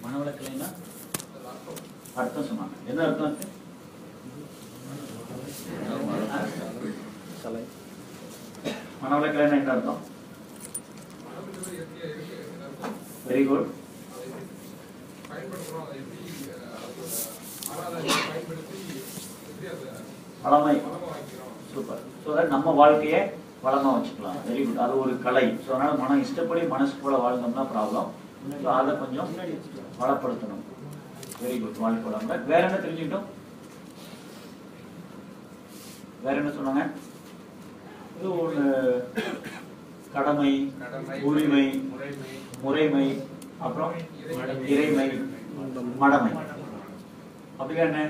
மனவளக்கலைன்னா அர்த்தம் சொன்னாங்க. என்ன அர்த்தம் இருக்கு? மனவளக்கலைன்னா என்ன அர்த்தம்? Very good. வளமை. சூப்பர். ஸோ தட் நம்ம வாழ்க்கையை வளமா வச்சுக்கலாம். Very good. அது ஒரு கலை. ஸோ அதனால மனம் இஷ்டப்படி மனசு போல வாழ்ந்தோம்னா ப்ராப்ளம். ஸோ அதை கொஞ்சம் வளப்படுத்தணும். Very good. வாழ்க்கை வளம். வேற என்ன தெரிஞ்சுக்கிட்டோம்? வேற என்ன சொன்னாங்க? இது ஒரு கடமை, உரிமை, முறைமை, அப்புறம் இறைமை, மடமை. அப்படின்னா என்ன?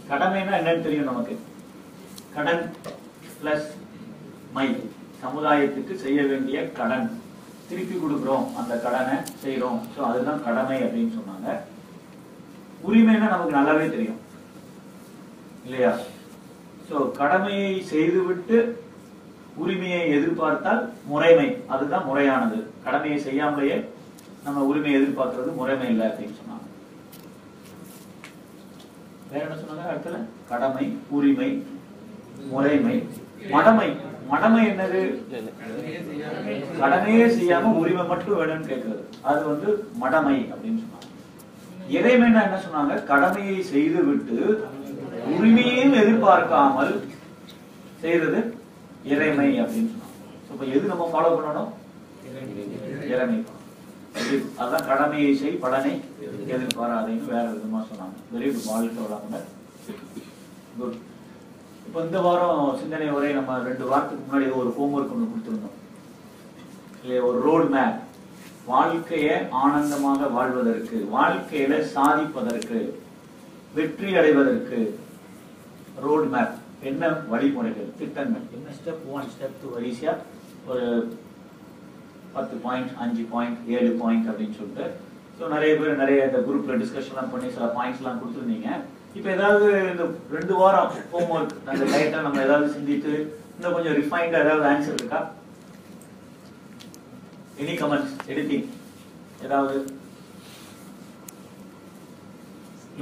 கடமைன்னா என்னன்னு தெரியும் நமக்கு. கடன் பிளஸ் மை, சமுதாயத்துக்கு செய்ய வேண்டிய கடன், திருப்பி கொடுக்குறோம், அந்த கடனை செய்யறோம். ஸோ அதுதான் கடமை அப்படின்னு சொன்னாங்க. உரிமைன்னா நமக்கு நல்லாவே தெரியும் இல்லையா? ஸோ கடமையை செய்துவிட்டு உரிமையை எதிர்பார்த்தால் முறைமை, அதுதான் முறையானது. கடமையை செய்யாமலேயே நம்ம உரிமையை எதிர்பார்க்கறது முறைமை இல்லை அப்படின்னு சொன்னாங்க. வேற என்ன சொன்னாங்க? அடுத்தது கடமை, உரிமை, முறைமை, மடமை. மடமை என்னது? கடமையே செய்யாம உரிமை மட்டும் வேணும்னு கேட்கறது. அது வந்து மடமை அப்படின்னு சொன்னாங்க. இறைமைன்னா என்ன சொன்னாங்க? கடமையை செய்து விட்டு உரிமையையும் எதிர்பார்க்காமல் செய்யறது இறைமை அப்படின்னு சொன்னாங்க. இப்ப எது நம்ம ஃபாலோ பண்ணணும்? இறைமை. அதான் கடமையை செய், பலனை எதிர்பாராதேன்னு வேற விதமா சொன்னாங்க. Very good. வாழ்க்கை வளங்க. குட். இப்ப இந்த வாரம் சிந்தனை உரை நம்ம 2 வாரத்துக்கு முன்னாடி ஒரு ஹோம்ஒர்க் ஒன்று கொடுத்துருந்தோம் இல்லையா? ஒரு ரோட் மேப். வாழ்க்கையை ஆனந்தமாக வாழ்வதற்கு, வாழ்க்கையில சாதிப்பதற்கு, வெற்றி அடைவதற்கு ரோட் மேப். என்ன வழிமுறைகள், திட்டங்கள், என்ன ஸ்டெப் 1, ஸ்டெப் 2 வரிசையா ஒரு 10 பாயிண்ட், 5 பாயிண்ட், 7 பாயிண்ட் அப்படின்னு சொல்லிட்டு. ஸோ நிறைய பேர் நிறைய இந்த குரூப்ல டிஸ்கஷன்லாம் பண்ணி சில பாயிண்ட்ஸ் எல்லாம் கொடுத்துருந்தீங்க. இப்போ ஏதாவது இந்த 2 வாரம் ஹோம்ஒர்க் அந்த லைட்டா நம்ம ஏதாவது சிந்தித்து இன்னும் கொஞ்சம் ரிஃபைண்டா ஏதாவது ஆன்சர் இருக்கா? எனி கமெண்ட்ஸ், எடிட்டிங் ஏதாவது?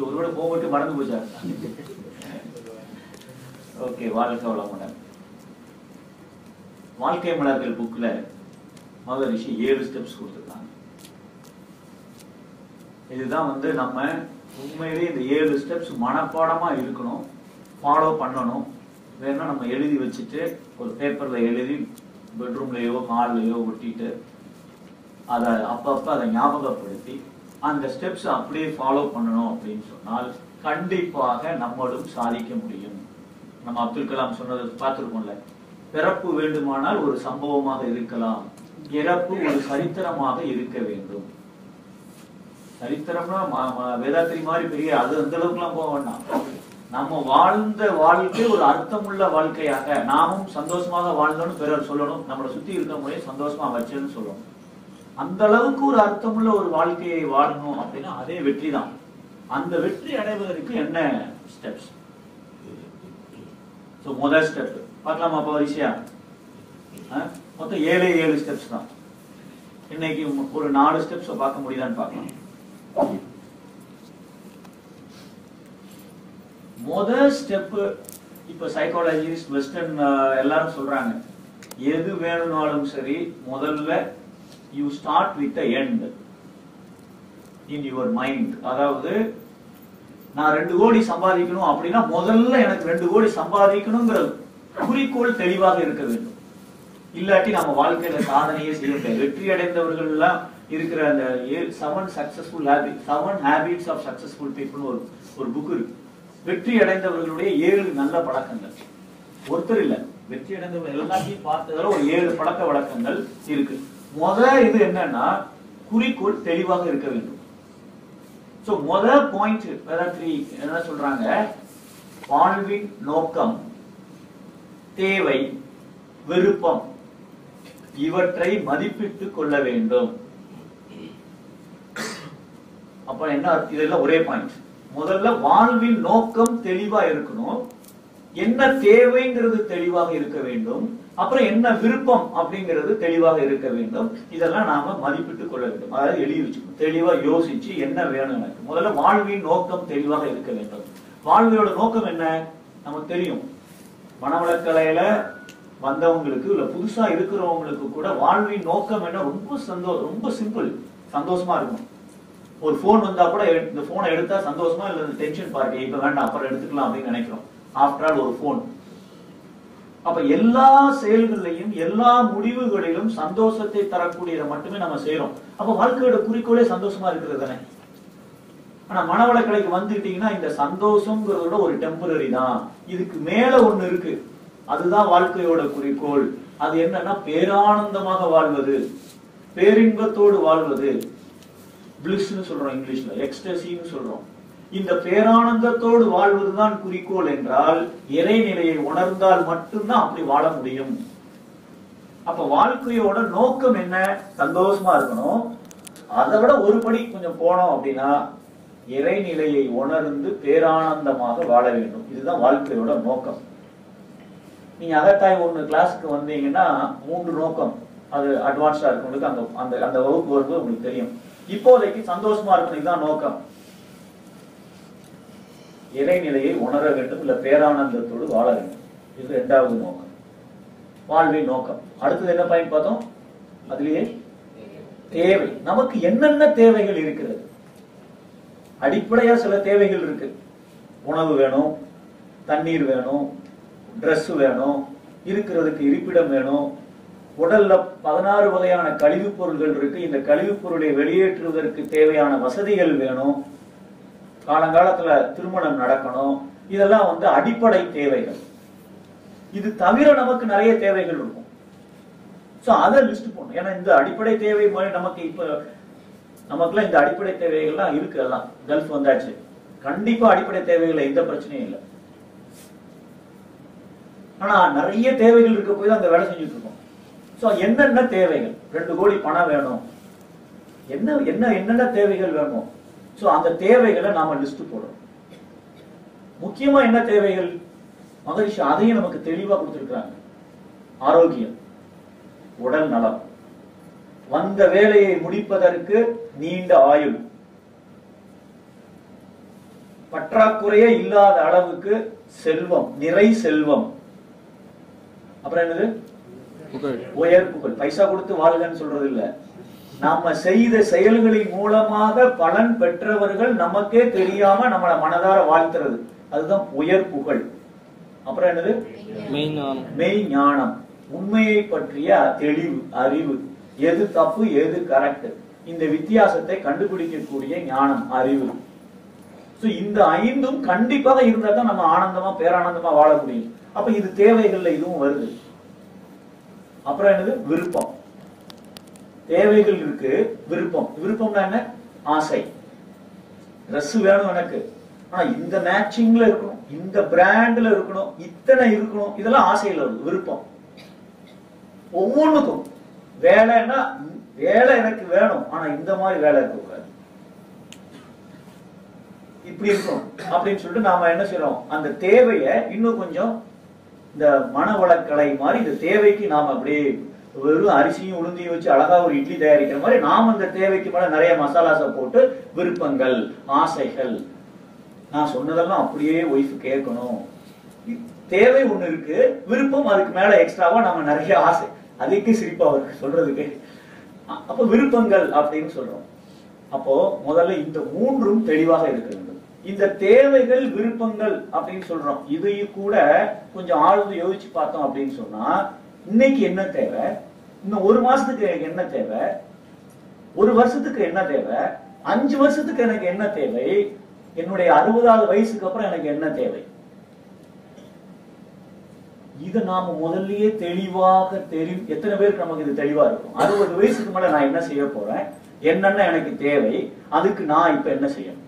ஒருவேளை ஹோம்ஒர்க் மறந்து போச்சா? ஓகே. வாழ்க்கை வளமுடன். வாழ்க்கை மலர்கள் புக்ல மகரிஷி 7 ஸ்டெப்ஸ் கொடுத்துருக்காங்க. இதுதான் வந்து நம்ம உண்மையிலேயே இந்த 7 ஸ்டெப்ஸ் மனப்பாடமா இருக்கணும், ஃபாலோ பண்ணணும். வேணா நம்ம எழுதி வச்சுட்டு ஒரு பேப்பர்ல எழுதி பெட்ரூம்லயோ ஹால்லையோ ஒட்டிட்டு அதை அப்பப்ப அதை ஞாபகப்படுத்தி அந்த ஸ்டெப்ஸ் அப்படியே ஃபாலோ பண்ணணும் அப்படின்னு சொன்னால் கண்டிப்பாக நம்மளும் சாதிக்க முடியும். நம்ம அப்துல் கலாம் சொன்னதை பார்த்திருக்கோம்ல, பிறப்பு வேண்டுமானால் ஒரு சம்பவமாக இருக்கலாம், இறப்பு ஒரு சரித்திரமாக இருக்க வேண்டும். சரித்திரம்னா வேதாத்திரி மாதிரி பெரிய அது அந்த அளவுக்கு எல்லாம் போக வேண்டாம். நம்ம வாழ்ந்த வாழ்க்கை ஒரு அர்த்தமுள்ள வாழ்க்கையாக, நாமும் சந்தோஷமாக வாழ்ந்தோம்னு பிறர் சொல்லணும், நம்மளை சுத்தி இருக்க முடியும் சந்தோஷமா வச்சேன்னு சொல்லணும். அந்த அளவுக்கு ஒரு அர்த்தமுள்ள ஒரு வாழ்க்கையை வாழணும் அப்படின்னா அதே வெற்றி தான். அந்த வெற்றி அடைவதற்கு என்ன ஸ்டெப்ஸ்? முதல் ஸ்டெப் பார்க்கலாமா? அப்போ வரிசையா மொத்தம் 7 ஸ்டெப்ஸ் தான். இன்னைக்கு ஒரு 4 ஸ்டெப்ஸ் பார்க்க முடியுதான்னு பார்க்கலாம். முதல் ஸ்டெப் இப்ப சைக்காலஜிஸ்ட் வெஸ்டர்ன் எல்லாரும் சொல்றாங்க, எது வேணும்னாலும் சரி முதல்ல you start with the end in your mind. அதாவது நான் 2 கோடி சம்பாதிக்கணும் அப்படின்னா முதல்ல எனக்கு 2 கோடி சம்பாதிக்கணுங்கிற குறிக்கோள் தெளிவாக இருக்க வேண்டும். இல்லாட்டி நம்ம வாழ்க்கையில சாதனையே செய்ய முடியாது. வெற்றி அடைந்தவர்கள் எல்லாம் இருக்கிற அந்த 7 successful habits, 7 habits of successful people ஒரு புக் இருக்கு. வெற்றி அடைந்தவர்களுடைய 7 நல்ல பழக்கங்கள். ஒருத்தர் இல்ல, வெற்றி அடைந்தவர்கள் எல்லாத்தையும் பார்த்ததால ஒரு 7 பழக்க வழக்கங்கள் இருக்கு. முதல் இது என்னன்னா குறிக்கோள் தெளிவாக இருக்க வேண்டும். சோ முதல் பாயிண்ட் வேதாத்ரி என்ன சொல்றாங்க, வாழ்வின் நோக்கம், தேவை, விருப்பம் இவற்றை மதிப்பிட்டுக் கொள்ள வேண்டும். அப்ப என்ன இதெல்லாம் ஒரே பாயிண்ட். முதல்ல வாழ்வின் நோக்கம் தெளிவா இருக்கணும், என்ன தேவைங்கிறது தெளிவாக இருக்க வேண்டும், அப்புறம் என்ன விருப்பம் அப்படிங்கிறது தெளிவாக இருக்க வேண்டும். இதெல்லாம் நாம மதிப்பிட்டுக் கொள்ள வேண்டும். அதாவது எழுதி வச்சுக்கணும், தெளிவா யோசிச்சு என்ன வேணும் எனக்கு. முதல்ல வாழ்வின் நோக்கம் தெளிவாக இருக்க வேண்டும். வாழ்வியோட நோக்கம் என்ன நமக்கு தெரியும். மனவளக்கலையில வந்தவங்களுக்கு இல்ல புதுசா இருக்கிறவங்களுக்கு கூட வாழ்வின் நோக்கம் என்ன ரொம்ப சிம்பிள். சந்தோஷமா இருக்கணும். ஒரு போன் வந்தா கூட இந்த போனை எடுத்தா சந்தோஷமா இல்ல டென்ஷன் பார்ட்டி, இப்ப வேண்டாம் அப்புறம் எடுத்துக்கலாம் அப்படின்னு நினைக்கிறோம். ஆஃப்டர் ஆல் ஒரு போன். அப்ப எல்லா செயல்களிலையும் எல்லா முடிவுகளிலும் சந்தோஷத்தை தரக்கூடியதை மட்டுமே நம்ம செய்யறோம். அப்ப வாழ்க்கையோட குறிக்கோளே சந்தோஷமா இருக்கிறது தானே. ஆனா மனவளக்கலைக்கு வந்துட்டீங்கன்னா இந்த சந்தோஷம்ங்கிறதோட ஒரு டெம்பரரி தான். இதுக்கு மேல ஒண்ணு இருக்கு, அதுதான் வாழ்க்கையோட குறிக்கோள். அது என்னன்னா பேரானந்தமாக வாழ்வது, பேரின்பத்தோடு வாழ்வது. பிளிஸ்னு சொல்றோம் இங்கிலீஷ்ல, எக்ஸ்டசின்னு சொல்றோம். இந்த பேரானந்தத்தோடு வாழ்வதுதான் குறிக்கோள் என்றால் இறைநிலையை உணர்ந்தால் மட்டும்தான் அப்படி வாழ முடியும். அப்ப வாழ்க்கையோட நோக்கம் என்ன? சந்தோஷமா இருக்கணும். அதை விட ஒரு படி கொஞ்சம் போனோம் அப்படின்னா இறைநிலையை உணர்ந்து பேரானந்தமாக வாழ வேண்டும். இதுதான் வாழ்க்கையோட நோக்கம். நீங்க அகத்தாய் ஒண்ணு கிளாஸுக்கு வந்தீங்கன்னா 3 நோக்கம். அது அட்வான்ஸ்டா இருக்கவங்களுக்கு அந்த அந்த வகுப்பு வரும்போது உங்களுக்கு தெரியும். இப்போதைக்கு சந்தோஷமா இருக்கணும், இதுதான் நோக்கம். இறைநிலையை உணர வேண்டும், இல்ல பேரானந்தத்தோடு வாழ வேண்டும். இது 2வது நோக்கம், வாழ்வின் நோக்கம். அடுத்தது என்ன பாயிண்ட் பார்த்தோம்? அதுலயே தேவை. நமக்கு என்னென்ன தேவைகள் இருக்கிறது? அடிப்படையா சில தேவைகள் இருக்கு. உணவு வேணும், தண்ணீர் வேணும், ட்ரெஸ் வேணும், இருக்கிறதுக்கு இருப்பிடம் வேணும். உடல்ல 16 வகையான கழிவுப் பொருள்கள் இருக்கு. இந்த கழிவுப் பொருளை வெளியேற்றுவதற்கு தேவையான வசதிகள் வேணும். காலங்காலத்துல திருமணம் நடக்கணும். இதெல்லாம் அடிப்படை தேவைகள். இது தவிர நமக்கு நிறைய தேவைகள் இருக்கும். சோ அதை லிஸ்ட் போடணும். ஏன்னா இந்த அடிப்படை தேவை மாதிரி நமக்குலாம் இந்த அடிப்படை தேவைகள்லாம் இருக்கு. எல்லாம் கல்ஃப் வந்தாச்சு, கண்டிப்பா அடிப்படை தேவைகள் எந்த பிரச்சனையும் இல்லை. ஆனா நிறைய தேவைகள் இருக்க போய் தான் அந்த வேலை செஞ்சுட்டு இருக்கோம். சோ என்னென்ன தேவைகள்? 2 கோடி பணம் வேணும், என்னென்ன தேவைகள் வேணும். சோ அந்த தேவைகளை நாம லிஸ்ட் போடுறோம். முக்கியமா என்ன தேவைகள்? மகரிஷி அதையும் நமக்கு தெளிவா கொடுத்திருக்கிறாங்க. ஆரோக்கியம், உடல் நலம், வந்த வேலையை முடிப்பதற்கு நீண்ட ஆயுள், பற்றாக்குறையே இல்லாத அளவுக்கு செல்வம், நிறை செல்வம், அப்புறம் என்னது? உயர் புகழ். பைசா கொடுத்து வாழ்கன்னு சொல்றது இல்ல, நாம செய்த செயல்களின் மூலமாக பலன் பெற்றவர்கள் நமக்கே தெரியாம நம்மள மனதார வாழ்த்துறது, அதுதான் உயர் புகழ். அப்புறம் என்னது? மெய் ஞானம், உண்மையை பற்றிய தெளிவு, அறிவு, எது தப்பு எது கரெக்ட், இந்த வித்தியாசத்தை கண்டுபிடிக்கக்கூடிய ஞானம், அறிவு. இந்த 5ம் கண்டிப்பாக இருந்தா தான் நம்ம ஆனந்தமா பேரானந்தமா வாழ முடியும். அப்ப இது தேவைகள்ல இதுவும் வருது. அப்புறம் என்னது? விருப்பம். தேவைகள் இருக்கு, விருப்பம். விருப்பம்னா என்ன? ஆசை. ட்ரெஸ் வேணும் எனக்கு, ஆனா இந்த மேட்சிங்ல இருக்கணும், இந்த பிராண்ட்ல இருக்கணும், இத்தனை இருக்கணும், இதெல்லாம் ஆசையில வருது, விருப்பம். ஒவ்வொன்றுக்கும் வேலைன்னா வேலை எனக்கு வேணும், ஆனா இந்த மாதிரி வேலை இருக்கக்கூடாது, இப்படி இருக்கணும் அப்படின்னு சொல்லிட்டு நாம என்ன செய்யறோம்? அந்த தேவையை இன்னும் கொஞ்சம் இந்த மனவளக்கலை மாதிரி இந்த தேவைக்கு நாம அப்படியே வெறும் அரிசியும் உளுந்தையும் வச்சு அழகா ஒரு இட்லி தயாரிக்கிற மாதிரி நாம அந்த தேவைக்கு மேல நிறைய மசாலாஸை போட்டு விருப்பங்கள், ஆசைகள், நான் சொன்னதெல்லாம் அப்படியே ஒய்ஃப் கேட்கணும், தேவை ஒண்ணு இருக்கு, விருப்பம் அதுக்கு மேல எக்ஸ்ட்ராவா நம்ம நிறைய ஆசை, அதுக்கு சிரிப்பா அவருக்கு சொல்றதுக்கு. அப்ப விருப்பங்கள் அப்படின்னு சொல்றோம். அப்போ முதல்ல இந்த 3ம் தெளிவாக இருக்க வேண்டும். இந்த தேவைகள், விருப்பங்கள் அப்படின்னு சொல்றோம். இதையும் கூட கொஞ்சம் ஆழ்ந்து யோசிச்சு பார்த்தோம் அப்படின்னு சொன்னா, இன்னைக்கு என்ன தேவை, இன்னும் 1 மாசத்துக்கு எனக்கு என்ன தேவை, 1 வருஷத்துக்கு என்ன தேவை, 5 வருஷத்துக்கு எனக்கு என்ன தேவை, என்னுடைய 60வது வயசுக்கு அப்புறம் எனக்கு என்ன தேவை, இது நாம முதல்லயே தெளிவாக தெரியும். எத்தனை பேருக்கு நமக்கு இது தெளிவா இருக்கும்? 60 வயசுக்கு மேல நான் என்ன செய்ய போறேன், என்னென்ன எனக்கு தேவை, அதுக்கு நான் இப்ப என்ன செய்யணும்,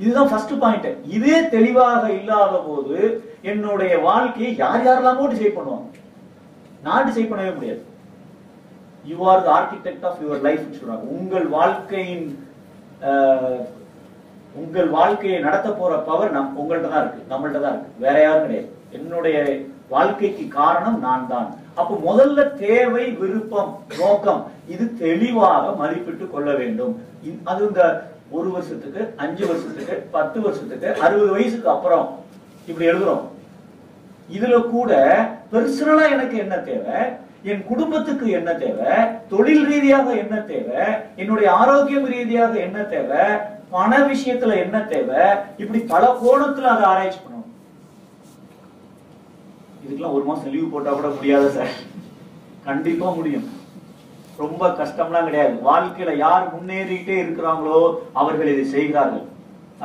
இதுதான் ஃபர்ஸ்ட் பாயிண்ட். இதே தெளிவாக இல்லாத போது என்னுடைய வாழ்க்கையை யார் யாரெல்லாமோ டிசைட் பண்ணுவாங்க, நான் டிசைட் பண்ணவே முடியாது. You are the architect of your life சொல்றாங்க. உங்கள் வாழ்க்கையை நடத்த போற பவர் உங்கள்ட்ட தான் இருக்கு, நம்மள்ட்ட தான் இருக்கு, வேற யாரும் கிடையாது. என்னுடைய வாழ்க்கைக்கு காரணம் நான் தான். அப்ப முதல்ல தேவை, விருப்பம், நோக்கம் இது தெளிவாக மதிப்பிட்டு கொள்ள வேண்டும். அது இந்த 1 வருஷத்துக்கு, 5 வருஷத்துக்கு, 10 வருஷத்துக்கு, 60 வயசுக்கு அப்புறம் இப்படி எழுதுறோம். இதுல கூட பெர்சனலா எனக்கு என்ன தேவை, என் குடும்பத்துக்கு என்ன தேவை, தொழில் ரீதியாக என்ன தேவை, என்னுடைய ஆரோக்கியம் ரீதியாக என்ன தேவை, பண விஷயத்துல என்ன தேவை, இப்படி பல கோணத்துல அதை ஆராய்ச்சி பண்ணணும். இதுக்கெல்லாம் 1 மாசம் லீவ் போட்டா கூட முடியாது சார். கண்டிப்பா முடியும். ரொம்ப கஷ்டம்லாம் கிடையாது. வாழ்க்கையில யார் முன்னேறிட்டே இருக்கிறாங்களோ அவர்கள் இதை செய்கிறார்கள்,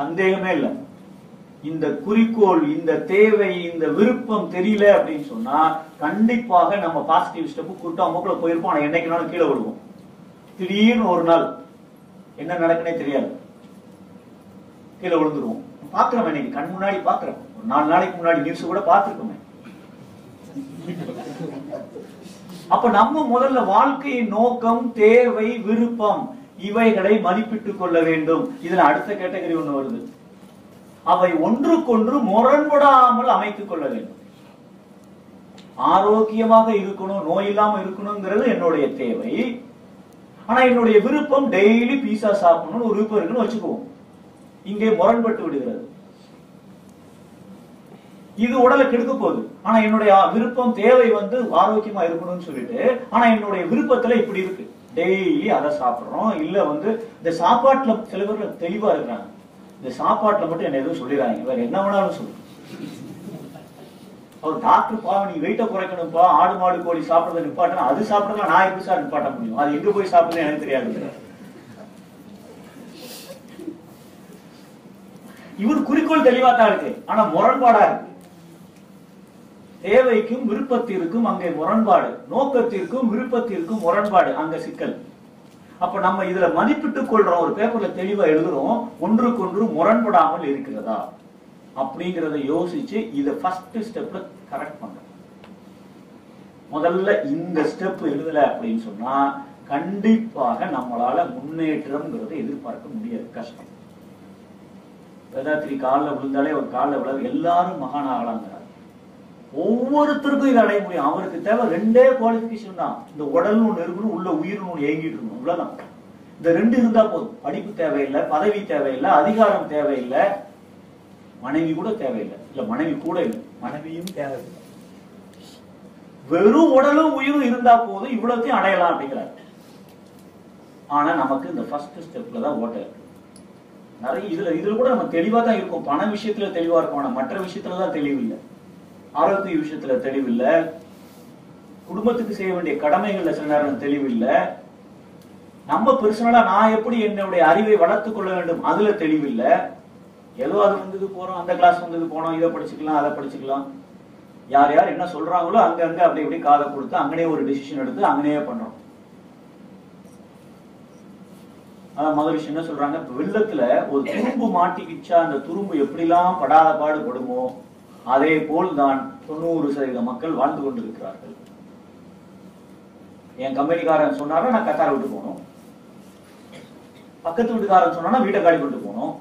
சந்தேகமே இல்லை. இந்த குறிக்கோள், இந்த தேவை, இந்த விருப்பம் தெரியல அப்படின்னு சொன்னா கண்டிப்பாக நம்ம பாசிட்டிவ் ஸ்டெப் கூட்டம் அமுக்குள்ள போயிருப்போம். ஆனா என்னைக்குனாலும் கீழே விடுவோம். திடீர்னு ஒரு நாள் என்ன நடக்குனே தெரியாது, கீழே விழுந்துருவோம். பாக்குறோம், இன்னைக்கு கண் முன்னாடி பாக்குறோம். ஒரு 4 நாளைக்கு முன்னாடி நியூஸ் கூட பாத்துருக்கோமே. அப்ப நம்ம முதல்ல வாழ்க்கையின் நோக்கம், தேவை, விருப்பம் இவைகளை மதிப்பிட்டுக் கொள்ள வேண்டும். இதுல அடுத்த கேட்டகரி ஒண்ணு வருது. அவை ஒன்றுக்கொன்று முரண்படாமல் அமைத்துக் கொள்ள வேண்டும். ஆரோக்கியமாக இருக்கணும், நோய் இல்லாம இருக்கணுங்கிறது என்னுடைய தேவை. ஆனா என்னுடைய விருப்பம் டெய்லி பீஸா சாப்பிடணும்னு ஒரு விருப்பம் இருக்குன்னு வச்சுக்குவோம். இங்கே முரண்பட்டு விடுகிறது. இது உடலை கெடுக்க போகுது. ஆனா என்னுடைய விருப்பம், தேவை வந்து ஆரோக்கியமா இருக்கணும்னு சொல்லிட்டு, ஆனா என்னுடைய விருப்பத்துல இப்படி இருக்கு, டெய்லி அதை சாப்பிடுறோம். இல்ல வந்து இந்த சாப்பாட்டுல சில பேர் தெளிவா இருக்கிறாங்க, இந்த சாப்பாட்டுல மட்டும் என்ன எதுவும் சொல்லிடுறாங்க, வேற என்ன வேணாலும் சொல்லு. அவர் டாக்டர் பா நீ வெயிட்ட குறைக்கணும்ப்பா, ஆடு மாடு கோழி சாப்பிடுறத நிப்பாட்டணும், அது சாப்பிடலாம், நான் எப்படி சார் நிப்பாட்ட முடியும், அது எங்க போய் சாப்பிடுறது எனக்கு தெரியாது. இவர் குறிக்கோள் தெளிவா தான் இருக்கு, ஆனா முரண்பாடா இருக்கு. தேவைக்கும் விருப்பத்திற்கும் அங்கே முரண்பாடு, நோக்கத்திற்கும் விருப்பத்திற்கும் முரண்பாடு, அங்க சிக்கல். அப்ப நம்ம இதுல மதிப்பிட்டுக் கொள்றோம், ஒரு பேப்பர்ல தெளிவா எழுதுறோம், ஒன்றுக்கொன்று முரண்படாமல் இருக்கிறதா அப்படிங்கறத யோசிச்சு இத ஃபர்ஸ்ட் ஸ்டெப்ல கரெக்ட் பண்றோம். முதல்ல இந்த ஸ்டெப் எழுதல அப்படின்னு சொன்னா கண்டிப்பாக நம்மளால முன்னேற்றம்ங்கிறத எதிர்பார்க்க முடியாது, கஷ்டம். வேதாத்திரி காலில் விழுந்தாலே ஒரு காலில் விழ எல்லாரும் மகான் ஆகலாங்கிறார். ஒவ்வொருத்தருக்கும் இதை அடைய முடியும். அவருக்கு தேவை 2 குவாலிபிகேஷன் தான். இந்த உடல்னு ஒண்ணு இருக்கணும், உள்ள உயிர்னு ஒண்ணு ஏங்கிட்டு இருக்கணும், இவ்வளவுதான். இந்த 2 இருந்தா போதும். படிப்பு தேவையில்லை, பதவி தேவையில்லை, அதிகாரம் தேவையில்லை, மனைவி கூட தேவையில்லை. இல்ல மனைவி கூட இல்லை, மனைவியும் தேவையில்லை. வெறும் உடலும் உயிரும் இருந்தா போதும், இவ்வளவுத்தையும் அடையலாம் அப்படிங்கிறார். ஆனா நமக்கு இந்த ஃபர்ஸ்ட் ஸ்டெப்ல தான் ஓட்ட இருக்கு. நிறைய இதுல கூட நம்ம தெளிவா தான் இருக்கும். பண விஷயத்துல தெளிவா இருக்கும், ஆனா மற்ற விஷயத்துலதான் தெளிவு இல்லை. ஆரோக்கிய விஷயத்துல தெளிவில்லை, குடும்பத்துக்கு செய்ய வேண்டிய கடமைகள்ல சில நேரம் தெளிவில்லை, நம்ம பெர்சனலா நான் எப்படி என்னுடைய அறிவை வளர்த்துக் கொள்ள வேண்டும் அதுல தெளிவில்லை. ஏதோ அது வந்தது போறோம், அந்த கிளாஸ் வந்தது போனோம், இதை படிச்சுக்கலாம், அதை படிச்சுக்கலாம், யார் யார் என்ன சொல்றாங்களோ அங்கங்க அப்படி இப்படி காதை கொடுத்து அங்கனே ஒரு டிசிஷன் எடுத்து அங்கனே பண்றோம். அதான் மகரிஷி என்ன சொல்றாங்க, வெள்ளத்துல ஒரு துரும்பு மாட்டிக்கிச்சா அந்த துரும்பு எப்படிலாம் படாத பாடுபடுமோ அதே போல் தான் 90% மக்கள் வாழ்ந்து கொண்டிருக்கிறார்கள். என் கம்பெனிக்காரன் சொன்னாரா நான் கத்தாரை விட்டு போகணும், பக்கத்து வீட்டுக்காரன் சொன்னா வீட்டை காலி கொண்டு போகணும்,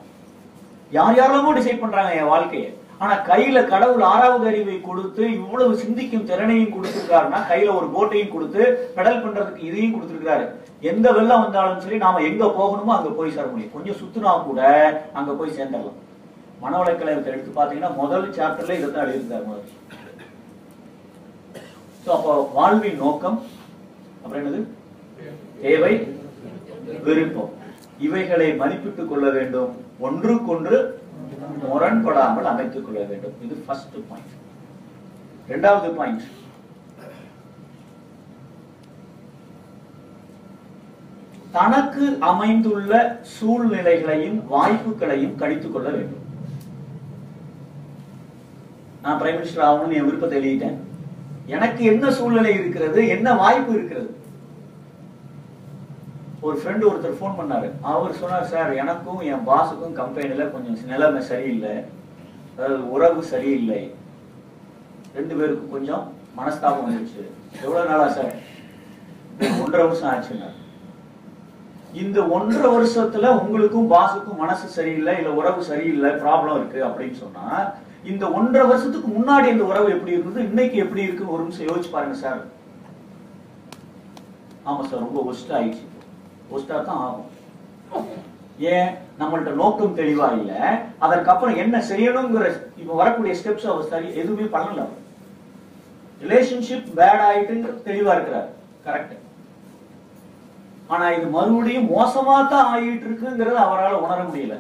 யார் யாரெல்லாமோ டிசைட் பண்றாங்க என் வாழ்க்கையை. ஆனா கையில கடவுள் 6வது அறிவை கொடுத்து இவ்வளவு சிந்திக்கும் திறனையும் கொடுத்திருக்காருன்னா, கையில ஒரு போட்டையும் கொடுத்து பெடல் பண்றதுக்கு இதையும் கொடுத்திருக்காரு. எந்த வெள்ளம் வந்தாலும் சரி நாம எங்க போகணுமோ அங்க போய் சேர முடியும். கொஞ்சம் சுத்தினா கூட அங்க போய் சேர்ந்துடலாம். மனவளக்கலையத்தை எடுத்து பாத்தீங்கன்னா முதல் சாப்டர்ல இதைத்தான் எழுதியிருக்காரு முதல். அப்போ வாழ்வின் நோக்கம் அப்புறம் என்னது, தேவை, விருப்பம் இவைகளை மதிப்பிட்டுக் கொள்ள வேண்டும், ஒன்றுக்கொன்று முரண்படாமல் அமைத்துக் கொள்ள வேண்டும். இது ஃபர்ஸ்ட் பாயிண்ட். 2வது பாயிண்ட், தனக்கு அமைந்துள்ள சூழ்நிலைகளையும் வாய்ப்புகளையும் கடித்துக் கொள்ள வேண்டும். நான் பிரைம் மினிஸ்டர் ஆகணும்னு என் விருப்பத்தை எழுதிட்டேன், எனக்கு என்ன சூழ்நிலை இருக்கிறது, என்ன வாய்ப்பு இருக்கிறது. ஒரு ஃப்ரெண்ட் ஒருத்தர் போன் பண்ணாரு, அவர் சொன்னார், சார் எனக்கும் என் பாஸுக்கும் கம்பெனில கொஞ்சம் நிலைமை சரியில்லை, அதாவது உறவு சரியில்லை, 2 பேருக்கும் கொஞ்சம் மனஸ்தாபம் வந்துருச்சு. எவ்வளவு நாளா சார்? 1.5 வருஷம் ஆச்சுங்க. இந்த 1.5 வருஷத்துல உங்களுக்கும் பாஸுக்கும் மனசு சரியில்லை, இல்ல உறவு சரியில்லை, ப்ராப்ளம் இருக்கு அப்படின்னு சொன்னா இந்த 1.5 வருஷத்துக்கு முன்னாடி இந்த உறவு எப்படி இருந்தது, இன்னைக்கு எப்படி இருக்கு, ஒரு நிமிஷம் யோசிச்சு பாருங்க சார். ஆமா சார், ரொம்ப ஒஸ்ட் ஆயிடுச்சு. ஒஸ்டா தான் ஆகும். ஏன்? நம்மள்ட்ட நோக்கம் தெளிவா இல்ல. அதற்கப்புறம் என்ன செய்யணுங்கிற இப்ப வரக்கூடிய ஸ்டெப்ஸ் அவர் சரி எதுவுமே பண்ணல. ரிலேஷன்ஷிப் பேட் ஆயிட்டுங்கிறது தெளிவா இருக்கிறார், கரெக்ட். ஆனா இது மறுபடியும் மோசமா தான் ஆகிட்டு இருக்குங்கிறது அவரால் உணர முடியல.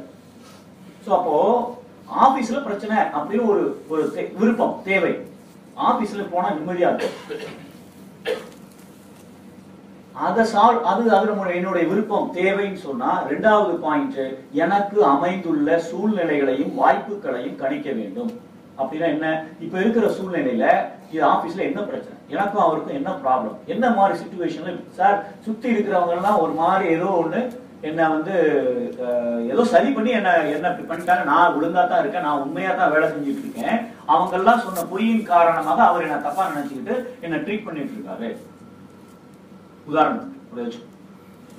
சோ அப்போ ஆபீஸ்ல பிரச்சனை அப்படின்னு ஒரு விருப்பம் தேவை. ஆபீஸ்ல போனா நிம்மதியா இருக்கும். என்னுடைய விருப்பம் தேவைன்னு சொன்னா, 2வது பாயிண்ட், எனக்கு அமைந்துள்ள சூழ்நிலைகளையும் வாய்ப்புகளையும் கணிக்க வேண்டும். அப்படின்னா என்ன? இப்ப இருக்கிற சூழ்நிலையில இது ஆபீஸ்ல என்ன பிரச்சனை, எனக்கும் அவருக்கும் என்ன ப்ராப்ளம், என்ன மாதிரி சிச்சுவேஷன்ல சார் சுத்தி இருக்கிறவங்க எல்லாம் ஒரு மாதிரி ஏதோ ஒண்ணு என்ன ஏதோ சரி பண்ணி என்ன பண்ணிட்டாங்க. நான் ஒழுங்கா தான் இருக்கேன், நான் உண்மையா தான் வேலை செஞ்சுட்டு இருக்கேன். அவங்க எல்லாம் சொன்ன பொய்யின் காரணமாக அவர் என்ன தப்பா நினைச்சுக்கிட்டு என்ன ட்ரீட் பண்ணிட்டு இருக்காரு. உதாரணத்துக்கு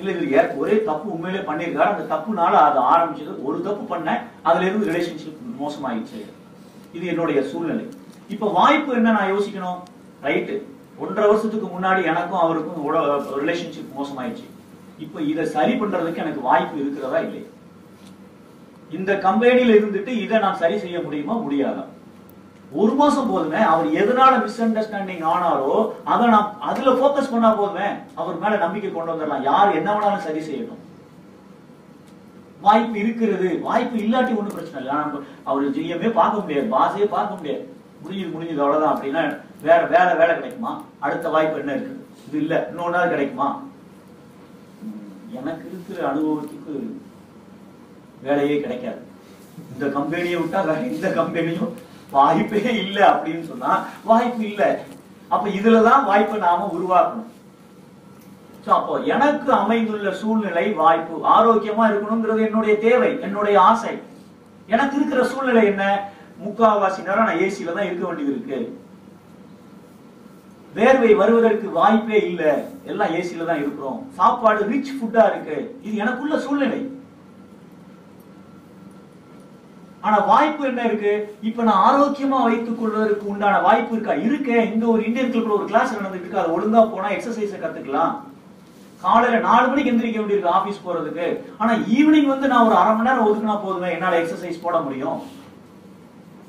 இல்ல, இது ஒரே தப்பு உண்மையிலே பண்ணிருக்காரு. அந்த தப்புனால அது ஆரம்பிச்சது, ஒரு தப்பு பண்ண, அதுல இருந்து ரிலேஷன்ஷிப் மோசமாயிடுச்சு. இது என்னுடைய சூழ்நிலை. இப்ப வாய்ப்பு என்ன நான் யோசிக்கணும், ரைட்டு. 1.5 வருஷத்துக்கு முன்னாடி எனக்கும் அவருக்கும் ரிலேஷன்ஷிப் மோசமாயிடுச்சு. இப்ப இதை சரி பண்றதுக்கு எனக்கு வாய்ப்பு இருக்கிறதா இல்லை? இந்த கம்பெனியில இருந்துட்டு இதை நான் சரி செய்ய முடியுமா, முடியாதா? 1 மாசம் போதுமே. அவர் எதனால மிஸ் அண்டர்ஸ்டாண்டிங் ஆனாரோ அதை நான் அதுல போக்கஸ் பண்ணா போதுமே. அவர் மேல நம்பிக்கை கொண்டு வந்துடலாம். யார் என்ன வேணாலும் சரி செய்யணும். வாய்ப்பு இருக்கிறது. வாய்ப்பு இல்லாட்டி ஒண்ணும் பிரச்சனை இல்லை. அவரு ஜிஎம்ஏ பார்க்க முடியாது, பாஸே பார்க்க முடியாது. முடிஞ்சது அவ்வளவுதான். அப்படின்னா வேற வேலை கிடைக்குமா? அடுத்த வாய்ப்பு என்ன இருக்குது? இது இல்ல, இன்னொன்னாவது கிடைக்குமா? எனக்கு இருக்கிற அனுபவத்துக்கு வேலையே கிடைக்காது. இந்த கம்பெனியை விட்டா வேற எந்த கம்பெனியும் வாய்ப்பே இல்லை அப்படின்னு சொன்னா வாய்ப்பு இல்லை. அப்ப இதுலதான் வாய்ப்பை நாம உருவாக்கணும். அப்போ எனக்கு அமைந்துள்ள சூழ்நிலை, வாய்ப்பு ஆரோக்கியமா இருக்கணுங்கிறது என்னுடைய தேவை, என்னுடைய ஆசை. எனக்கு இருக்கிற சூழ்நிலை என்ன? முக்காவாசி நேரம் நான் ஏசியில தான் இருக்க வேண்டியது இருக்கு. வேர்வை வருவதற்கு வாய்ப்பே இல்லை, எல்லாம் ஏசியில தான் இருக்கிறோம். சாப்பாடு ரிச் ஃபுட்டா இருக்கு. இது எனக்குள்ள சூழ்நிலை. ஆனா வாய்ப்பு என்ன இருக்கு? இப்ப நான் ஆரோக்கியமா வைத்துக் கொள்வதற்கு உண்டான வாய்ப்பு இருக்கா? இருக்கேன். இந்த ஒரு இந்தியன் கிளப்ல ஒரு கிளாஸ் நடந்துட்டு இருக்கு. அது ஒழுங்கா போனா எக்ஸசைஸ கத்துக்கலாம். காலையில 4 மணிக்கு எந்திரிக்க வேண்டியிருக்கு ஆபீஸ் போறதுக்கு. ஆனா ஈவினிங் நான் ஒரு 1/2 மணி நேரம் ஒதுக்குனா போதுமே, என்னால எக்ஸசைஸ் போட முடியும்.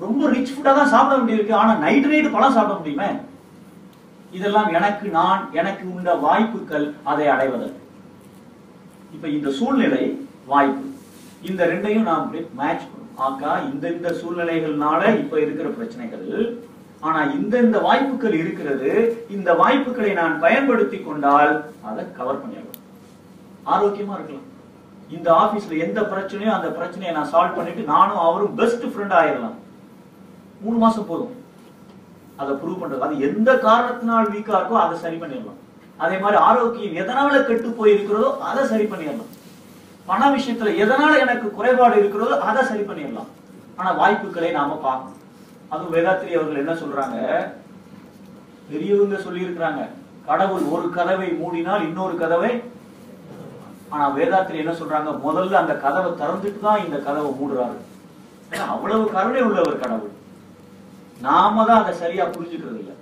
ரொம்ப ரிச் ஃபுட்டா தான் சாப்பிட வேண்டியிருக்கு. ஆனா நைட் பழம் சாப்பிட முடியுமே. இதெல்லாம் எனக்கு உள்ள வாய்ப்புகள், அதை அடைவதற்கு. இப்ப இந்த சூழ்நிலை, வாய்ப்பு, இந்த ரெண்டையும் நாம் மேட்ச் பண்ணணும். ஆக்கா, இந்த சூழ்நிலைகள்னால இப்ப இருக்கிற பிரச்சனைகள், ஆனா இந்த வாய்ப்புகள் இருக்கிறது. இந்த வாய்ப்புகளை நான் பயன்படுத்தி கொண்டால் அதை கவர் பண்ணிடலாம், ஆரோக்கியமா இருக்கலாம். இந்த ஆபீஸ்ல எந்த பிரச்சனையோ அந்த பிரச்சனையை நான் சால்வ் பண்ணிட்டு நானும் அவரும் பெஸ்ட் ஃப்ரெண்ட் ஆயிடலாம். 3 மாசம் போதும் அதை ப்ரூவ் பண்றது. அது எந்த காரணத்தினால் வீக்கா இருக்கோ அதை சரி பண்ணிடலாம். அதே மாதிரி ஆரோக்கியம் எதனால கெட்டு போயிருக்கிறதோ அதை சரி பண்ணிடலாம். பண விஷயத்துல எதனால எனக்கு குறைபாடு இருக்கிறதோ அதை சரி பண்ணிடலாம். ஆனா வாய்ப்புகளை நாம பார்க்கணும். அதுவும் வேதாத்ரி அவர்கள் என்ன சொல்றாங்க, பெரியவங்க சொல்லி இருக்கிறாங்க, கடவுள் ஒரு கதவை மூடினால் இன்னொரு கதவை. ஆனா வேதாத்ரி என்ன சொல்றாங்க, முதல்ல அந்த கதவை திறந்துட்டு தான் இந்த கதவை மூடுறாரு. அவ்வளவு கருணை உள்ளவர் கடவுள். நாம தான் அதை சரியா புரிஞ்சுக்கிறது இல்லை,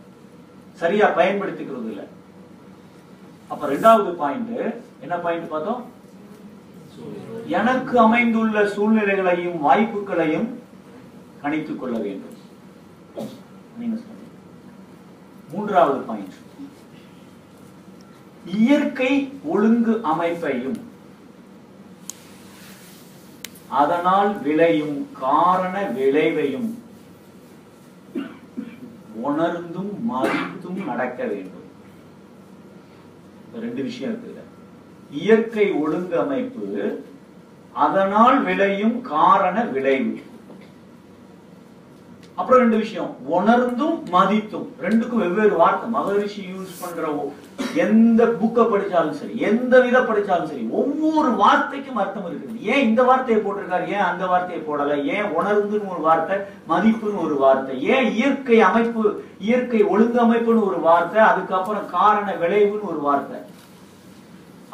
சரியா பயன்படுத்திக்கிறது இல்லை. அப்ப 2வது பாயிண்ட் என்ன பாயிண்ட் பார்த்தோம்? எனக்கு அமைந்துள்ள சூழ்நிலைகளையும் வாய்ப்புகளையும் கணித்துக் கொள்ள வேண்டும். 3வது பாயிண்ட், இயற்கை ஒழுங்கு அமைப்பையும் அதனால் விளையும் காரண விளைவையும் உணர்ந்தும் மதித்தும் நடக்க வேண்டும். 2 விஷயம் இருக்குது. இயற்கை ஒழுங்கு அமைப்பு, அதனால் விளையும் காரண விளைவு. அப்புறம் 2 விஷயம், உணர்ந்தும் மதித்தும். 2க்கும் வெவ்வேறு வார்த்தை. மகரிஷி யூஸ் பண்ற எந்த புக்க படிச்சாலும் சரி, எந்த வித படிச்சாலும் சரி, ஒவ்வொரு வார்த்தைக்கும் அர்த்தம் இருக்குது. ஏன் இந்த வார்த்தையை போட்டிருக்காரு, ஏன் அந்த வார்த்தையை போடல, ஏன் உணர்ந்துன்னு ஒரு வார்த்தை, மதிப்புன்னு ஒரு வார்த்தை, ஏன் இயற்கை அமைப்பு, இயற்கை ஒழுங்கு அமைப்புன்னு ஒரு வார்த்தை, அதுக்கப்புறம் காரண விளைவுன்னு ஒரு வார்த்தை.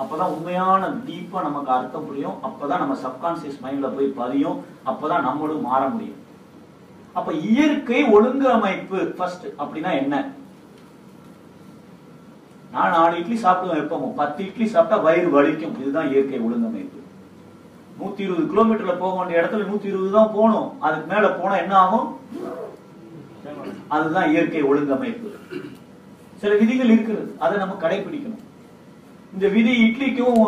அப்பதான் உண்மையான டீப்பா நமக்கு அர்த்தம் புரியும். அப்பதான் நம்ம சப்கான்சியஸ் மைண்ட்ல போய் பதியும். அப்பதான் நம்மளும் மாற முடியும். அப்ப இயற்கை ஒழுங்கு அமைப்பு ஃபர்ஸ்ட் அப்படின்னா என்ன? நான் 4 இட்லி சாப்பிடுவேன் எப்பவும், 10 இட்லி சாப்பிட்டா வயிறு வலிக்கும். இதுதான் இயற்கை ஒழுங்கமைப்பு. 120 கிலோமீட்டர்ல போக வேண்டிய இடத்துல 120 தான் போகணும். அதுக்கு மேல போனா என்ன ஆகும்? அதுதான் இயற்கை ஒழுங்கமைப்பு. சில விதிகள் இருக்கிறது, அதை நம்ம கடைபிடிக்கணும். இந்த விதி இட்லிக்கும்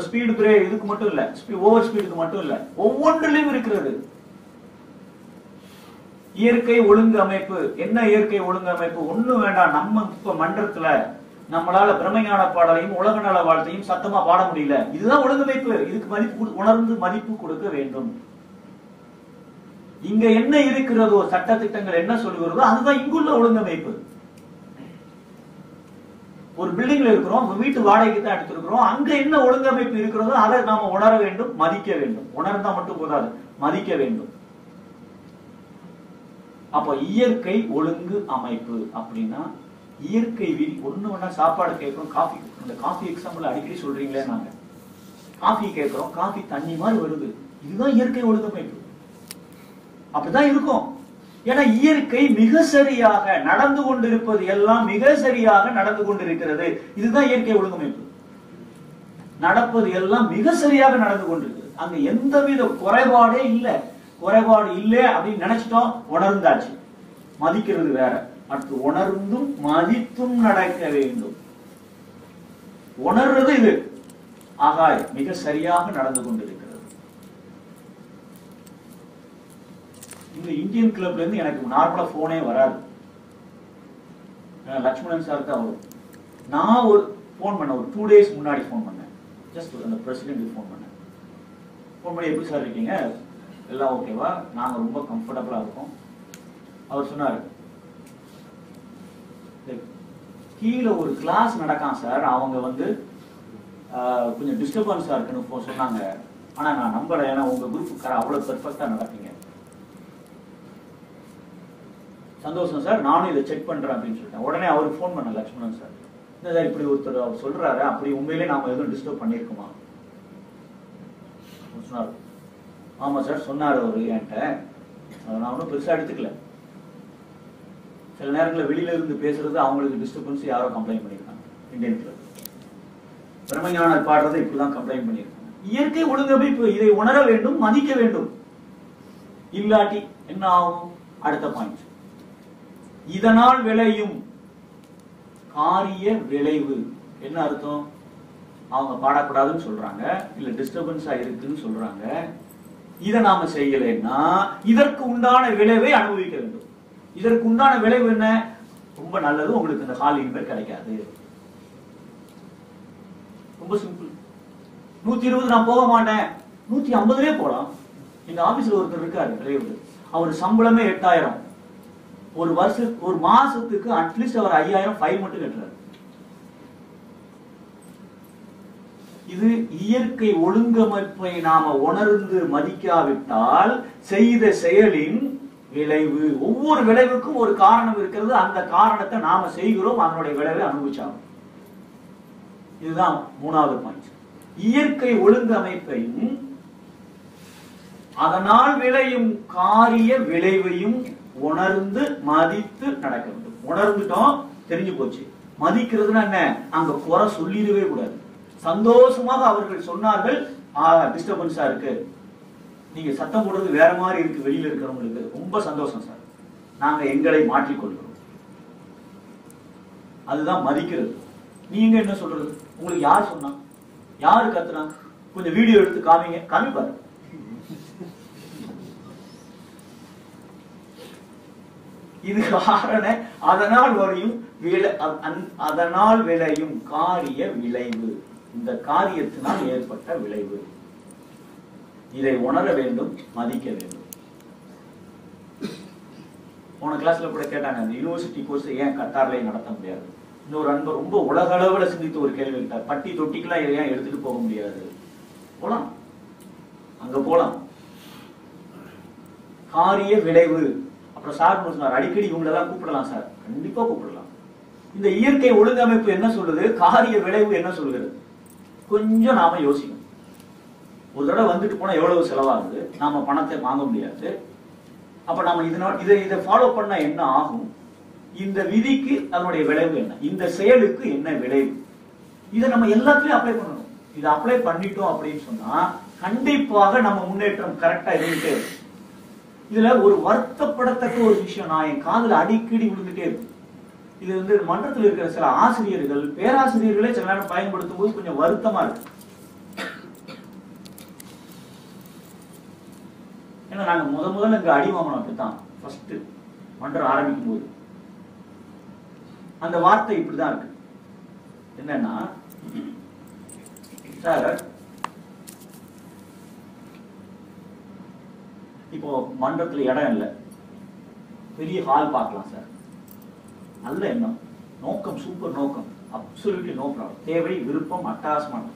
ஸ்பீடு பிரேக் இதுக்கு மட்டும் இல்ல, ஓவர் ஸ்பீடுக்கு மட்டும் இல்ல, ஒவ்வொன்றிலும் இருக்கிறது. இயற்கை ஒழுங்கு அமைப்பு என்ன? இயற்கை ஒழுங்கு அமைப்பு ஒண்ணு வேண்டாம். நம்ம இப்ப மன்றத்துல நம்மளால பிரம்மஞான பாடலையும் உலக நல வாழ்த்தையும் சத்தமா பாட முடியல. இதுதான் ஒழுங்கமைப்பு. இதுக்கு மதிப்பு உணர்ந்து மதிப்பு கொடுக்க வேண்டும். இங்க என்ன இருக்கிறதோ, சட்ட திட்டங்கள் என்ன சொல்லுகிறதோ அதுதான் இங்குள்ள ஒழுங்கமைப்பு. ஒரு பில்டிங்ல இருக்கிறோம், வீட்டு வாடகைக்கு தான் எடுத்திருக்கிறோம். அங்க என்ன ஒழுங்கமைப்பு இருக்கிறதோ அதை நாம உணர வேண்டும், மதிக்க வேண்டும். உணர்ந்தா மட்டும் போதாது, மதிக்க வேண்டும். அப்ப இயற்கை ஒழுங்கு அமைப்பு அப்படின்னா இயற்கை விதி. ஒண்ணு வேணா சாப்பாடு கேட்கிறோம், காஃபி. இந்த காஃபி எக்ஸாம்பிள் அடிக்கடி சொல்றீங்களே, நாங்க காஃபி கேட்கிறோம், காஃபி தண்ணி மாதிரி வருது. இதுதான் இயற்கை ஒழுங்கமைப்பு. அப்படிதான் இருக்கும். ஏன்னா இயற்கை மிக சரியாக நடந்து கொண்டிருப்பது எல்லாம் மிக சரியாக நடந்து கொண்டிருக்கிறது. இதுதான் இயற்கை ஒழுங்கமைப்பு. நடப்பது எல்லாம் மிக சரியாக நடந்து கொண்டிருக்கு. அங்க எந்தவித குறைபாடே இல்லை. குறைபாடு இல்லை அப்படின்னு நினைச்சிட்டோம், உணர்ந்தாச்சு. மதிக்கிறது வேற. அடுத்து உணர்ந்தும் மதித்தும் நடக்க வேண்டும். உணர்றது இது. ஆகாய் மிக சரியாக நடந்து கொண்டிருக்கிறது. இந்த இந்தியன் கிளப்ல இருந்து எனக்கு நார்மலா போனே வராது. லட்சுமணன் சார் தான் வரும். நான் ஒரு போன் பண்ண, ஒரு 2 days முன்னாடி போன் பண்ணேன். ஜஸ்ட் அந்த பிரசிடென்ட் போன் பண்ணேன். போன் பண்ணி எப்படி சார் இருக்கீங்க, எல்லாம் ஓகேவா, நாங்க ரொம்ப கம்ஃபர்டபுளா இருக்கோம். அவர் சொன்னாரு, கீழே ஒரு கிளாஸ் நடக்கான் சார், அவங்க வந்து கொஞ்சம் டிஸ்டர்பன்ஸா இருக்குன்னு சொன்னாங்க. ஆனா நான் நம்பல, ஏன்னா உங்க குரூப் அவ்வளவு பெர்ஃபெக்டா நடப்பீங்க. சந்தோஷம் சார், நானும் இதை செக் பண்றேன் அப்படின்னு சொல்லிட்டேன். உடனே அவருக்கு ஃபோன் பண்ண, லட்சுமணன் சார், இந்த சார் இப்படி ஒருத்தர் அவர் சொல்றாரு, அப்படி உண்மையிலே நாம எதுவும் டிஸ்டர்ப் பண்ணிருக்கோமா? சொன்னார், ஆமா சார் சொன்னாரு அவரு என்கிட்ட. அதை நான் ஒன்றும் பெருசா எடுத்துக்கல. சில நேரங்களில் வெளியில இருந்து பேசுறது அவங்களுக்கு டிஸ்டர்பன்ஸ் யாரோ கம்ப்ளைண்ட் பண்ணியிருக்காங்க. இந்தியன் கிளப் பிரம்மஞானர் பாடுறதை இப்படிதான் கம்ப்ளைண்ட் பண்ணியிருக்காங்க. இயற்கை ஒழுங்கமைப்பு, இதை உணர வேண்டும், மதிக்க வேண்டும். இல்லாட்டி என்ன ஆகும்? அடுத்த பாயிண்ட், இதனால் விளையும் காரிய விளைவு. என்ன அர்த்தம்? அவங்க பாடக்கூடாதுன்னு சொல்றாங்க, இல்ல டிஸ்டர்பன்ஸா இருக்குன்னு சொல்றாங்க. இதை நாம செய்யலைன்னா இதற்கு உண்டான விளைவை அனுபவிக்க வேண்டும். இதற்கு உண்டான விளைவு என்ன? ரொம்ப நல்லது, உங்களுக்கு இந்த கால் இனிமேல் கிடைக்காது. ரொம்ப சிம்பிள். 120 நான் போக மாட்டேன், 150 போலாம். எங்க ஆபீஸ்ல ஒருத்தர் இருக்காரு டிரைவர், அவர் சம்பளமே 8000. ஒரு மாசத்துக்கு அட்லீஸ்ட் அவர் 5000 ஃபைன் மட்டும் கட்டுறாரு. இது இயற்கை ஒழுங்கமைப்பை நாம உணர்ந்து மதிக்காவிட்டால் செய்த செயலின் விளைவு. ஒவ்வொரு விளைவுக்கும் ஒரு காரணம் இருக்கிறது. அந்த காரணத்தை நாம செய்கிறோம், அதனுடைய விளைவை அனுபவிச்சாகும். இதுதான் 3வது பாயிண்ட். இயற்கை ஒழுங்கமைப்பையும் அதனால் விளையும் காரிய விளைவையும் உணர்ந்து மதித்து நடக்க வேண்டும். உணர்ந்துட்டோம், தெரிஞ்சு போச்சு. மதிக்கிறதுனா என்ன? அங்க குறை சொல்லிடவே கூடாது. சந்தோஷமாக அவர்கள் சொன்னார்கள், டிஸ்டர்பன்ஸா இருக்கு, நீங்க சத்தம் போடுறது வேற மாதிரி இருக்கு, வெளியில இருக்கிறவங்களுக்கு ரொம்ப சந்தோஷம் சார், நாங்க எங்களை மாற்றிக்கொள்கிறோம். அதுதான் மதிக்கிறது. நீங்க என்ன சொல்றது? உங்களுக்கு யார் சொன்னா, யாரு கத்துனா? கொஞ்சம் வீடியோ எடுத்து காமிங்க, காமிப்பாரு. இது காரண அதனால் வரையும் அதனால் விளையும் காரிய விளைவு. இந்த காரியத்தினால் ஏற்பட்ட விளைவு. இதை உணர வேண்டும், மதிக்க வேண்டும். போன கிளாஸ்ல கூட கேட்டாங்க, அந்த யூனிவர்சிட்டி கோர்ஸ் ஏன் கத்தார்ல நடத்த முடியாது? இன்னொரு அன்பர் ரொம்ப உலக அளவுல சிந்தித்து ஒரு கேள்வி கேட்டார், பட்டி தொட்டிக்கெல்லாம் ஏன் எடுத்துட்டு போக முடியாது? போலாம், அங்க போலாம். காரிய விளைவு. அப்புறம் சார் சொன்னார், அடிக்கடி இவங்களெல்லாம் கூப்பிடலாம் சார். கண்டிப்பா கூப்பிடலாம். இந்த இயற்கை ஒழுங்கமைப்பு என்ன சொல்லுது, காரிய விளைவு என்ன சொல்லுகிறது? கொஞ்சம் நாம யோசிக்கணும். ஒரு தடவை வந்துட்டு போனா எவ்வளவு செலவாகுது, நாம பணத்தை வாங்க முடியாது. அப்ப நம்ம இதை ஃபாலோ பண்ணா என்ன ஆகும், இந்த விதிக்கு அதனுடைய விளைவு என்ன, இந்த செயலுக்கு என்ன விளைவு, இதை நம்ம எல்லாத்துலயும் அப்ளை பண்ணணும். இதை அப்ளை பண்ணிட்டோம் அப்படின்னு சொன்னா கண்டிப்பாக நம்ம முன்னேற்றம் கரெக்டா இருந்துட்டே இருக்கும். இதுல ஒரு வருத்தப்படத்தக்க ஒரு விஷயம் நான் என் காதுல அடிக்கடி விழுந்துட்டே இருக்கும். இது வந்து மன்றத்தில் இருக்கிற சில ஆசிரியர்கள், பேராசிரியர்களே சில நேரம் பயன்படுத்தும் போது கொஞ்சம் வருத்தமா இருக்கு. ஏன்னா நாங்க முதல்ல இங்க அடி வாங்கணும். அப்படித்தான் ஃபர்ஸ்ட் மன்றம் ஆரம்பிக்கும் போது அந்த வார்த்தை இப்படிதான் இருக்கு. என்னன்னா, சார் இப்போ மன்றத்துல இடம் இல்லை, பெரிய ஹால் பார்க்கலாம் சார், நல்ல எண்ணம், நோக்கம் சூப்பர் நோக்கம், அப்சல்யூட்லி நோ ப்ராப்ளம், தேவை விருப்பம் அட்டகாசமான,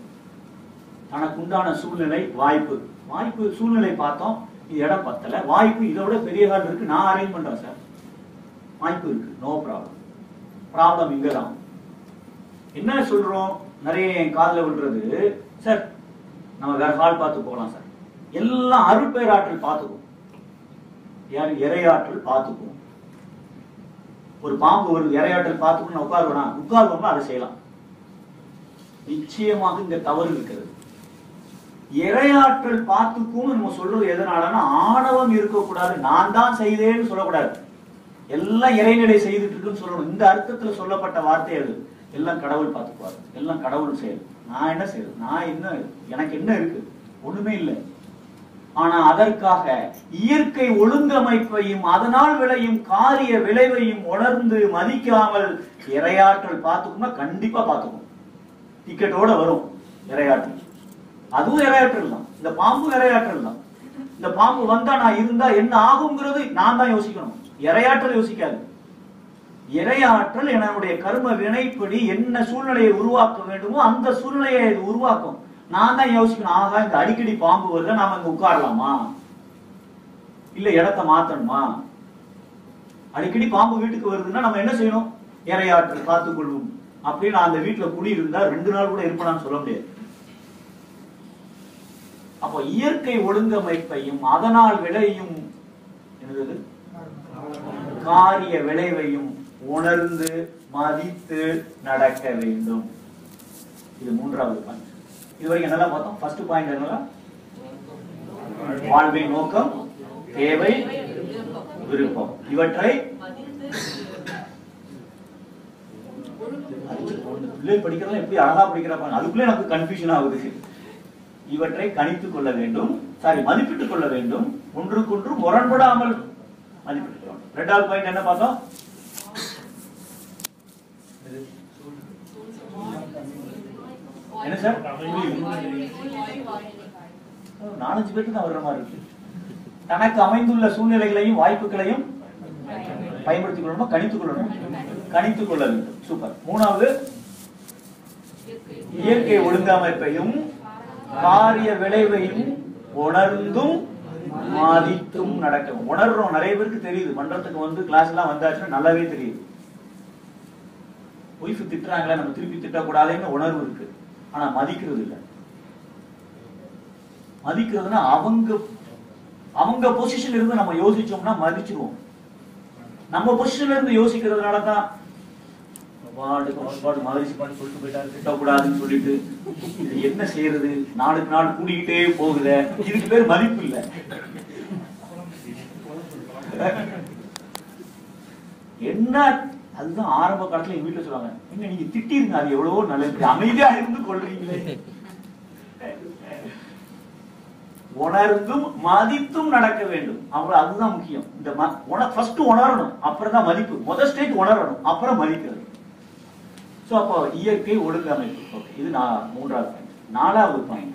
தனக்கு உண்டான சூழ்நிலை வாய்ப்பு சூழ்நிலை பார்த்தோம், இது இடம் பத்தல, வாய்ப்பு இதோட பெரிய ஹால் இருக்கு, நான் அரேஞ்ச் பண்றேன் சார், வாய்ப்பு இருக்கு, நோ ப்ராப்ளம். ப்ராப்ளம் இங்கதான் என்ன சொல்றோம், நிறைய என் காதுல விடுறது, சார் நம்ம வேற ஹால் பார்த்து போகலாம் சார், எல்லாம் அருட்பேராற்றல் பார்த்துக்கும், இறையாற்றல் பார்த்துக்கும். ஒரு பாம்பு ஒரு இறையாற்றல் பார்த்துக்கணும் உட்கார்வோம்னா அதை செய்யலாம். நிச்சயமாக இங்க தவறு இருக்கிறது. இறையாற்றல் பார்த்துக்கும் நம்ம சொல்றது எதனாலன்னா, ஆணவம் இருக்கக்கூடாது, நான் தான் செய்தேன்னு சொல்லக்கூடாது, எல்லாம் இறைநிலை செய்துட்டு இருக்குன்னு சொல்லணும். இந்த அர்த்தத்துல சொல்லப்பட்ட வார்த்தை அது. எல்லாம் கடவுள் பார்த்துக்குவாரு, எல்லாம் கடவுள் செயல், நான் என்ன செய்யறது, நான் என்ன, எனக்கு என்ன இருக்கு, ஒண்ணுமே இல்லை. ஆனா அதற்காக இயற்கை ஒழுங்கமைப்பையும் அதனால் விளையும் காரிய விளைவையும் உணர்ந்து மதிக்காமல் இறையாற்றல் பார்த்துக்கும்னா கண்டிப்பா பார்த்துக்கும். டிக்கெட்டோட வரும் இறையாற்றல், அதுவும் இறையாற்றல் தான். இந்த பாம்பு இறையாற்றல் தான். இந்த பாம்பு வந்தா நான் இருந்தா என்ன ஆகுங்கிறது நான் தான் யோசிக்கணும், இறையாற்றல் யோசிக்காது. இறையாற்றல் என்னுடைய கர்ம வினைப்படி என்ன சூழ்நிலையை உருவாக்க வேண்டுமோ அந்த சூழ்நிலையை உருவாக்கும். நான் தான் யோசிக்கணும், ஆகா இந்த அடிக்கடி பாம்பு வருது, நாம இங்க உட்காரலாமா, இல்ல இடத்த மாத்தணுமா, அடிக்கடி பாம்பு வீட்டுக்கு வருதுன்னா நம்ம என்ன செய்யணும், இறையாற்றல் பார்த்துக் கொள்வோம். அப்படின்னு அந்த வீட்டுல குடி இருந்தா 2 நாள் கூட இருப்பான்னு சொல்ல முடியாது. அப்போ இயற்கை ஒழுங்கமைப்பையும் அதனால் விளையும் என்னது காரிய விளைவையும் உணர்ந்து மதித்து நடக்க வேண்டும். இது 3வது பாயிண்ட். இதுவரைக்கும் என்னெல்லாம் பார்த்தோம்? ஃபர்ஸ்ட் பாயிண்ட் என்னன்னா, வாழ்வின் நோக்கம், தேவை, விருப்பம், இவற்றை பிள்ளை படிக்கிறதா எப்படி அழகா படிக்கிறப்ப அதுக்குள்ளே எனக்கு கன்ஃபியூஷன் ஆகுது. இவற்றை கணித்துக் கொள்ள வேண்டும், மதிப்பிட்டுக் கொள்ள வேண்டும், ஒன்றுக்கொன்று முரண்படாமல் மதிப்பிட்டுக் கொள்ள. 2வது பாயிண்ட் என்ன பார்த்தோம்? என்ன சார்? 4-5 பேருக்கு தான் வர்ற மாதிரி இருக்கு. தனக்கு அமைந்துள்ள சூழ்நிலைகளையும் வாய்ப்புகளையும் பயன்படுத்திக் கொள்ளணும், கணித்துக் கொள்ளணும், கணித்துக் கொள்ள வேண்டும். சூப்பர். 3வது இயற்கை ஒழுங்கமைப்பையும் காரிய விளைவையும் உணர்ந்தும் மதித்தும் நடக்க. உணர்றோம், நிறைய பேருக்கு தெரியுது, மன்றத்துக்கு வந்து கிளாஸ் எல்லாம் வந்தாச்சுன்னா நல்லாவே தெரியுது. ஒய்ஃப் திட்டுறாங்களா, நம்ம திருப்பி திட்டக்கூடாதுன்னு உணர்வு இருக்கு, ஆனா மதிக்கிறது இல்லை. மதிக்கிறதுனா அவங்க பொசிஷன்ல இருந்து நம்ம யோசிச்சோம்னா மதிச்சிருவோம். நம்ம பொசிஷன்ல இருந்து யோசிக்கிறதுனாலதான் மகிழ்ச்சி பண்ணி சொல்லிட்டு போயிட்டாரு, திட்டக்கூடாதுன்னு சொல்லிட்டு இது என்ன செய்யறது, நாளுக்கு நாள் கூடிக்கிட்டே போகுது, இதுக்கு பேர் மதிப்பு இல்லை. என்ன அதுதான் ஆரம்ப காலத்துல எங்க வீட்டுல சொல்லுவாங்க, என்ன நீங்க திட்டிருங்க, அது எவ்வளவோ நல்லது, அமைதியா இருந்து கொள்றீங்களே. உணர்ந்தும் மதித்தும் நடக்க வேண்டும். அவ்வளவு, அதுதான் முக்கியம். இந்த ஃபர்ஸ்ட் உணரணும், அப்புறம் தான் மதிப்பு. முதல் ஸ்டேஜ் உணரணும், அப்புறம் மதிக்கிறது. சோ அப்போ இயற்கை ஒழுங்கமைப்பு. ஓகே, இது 3வது பாயிண்ட். 4வது பாயிண்ட்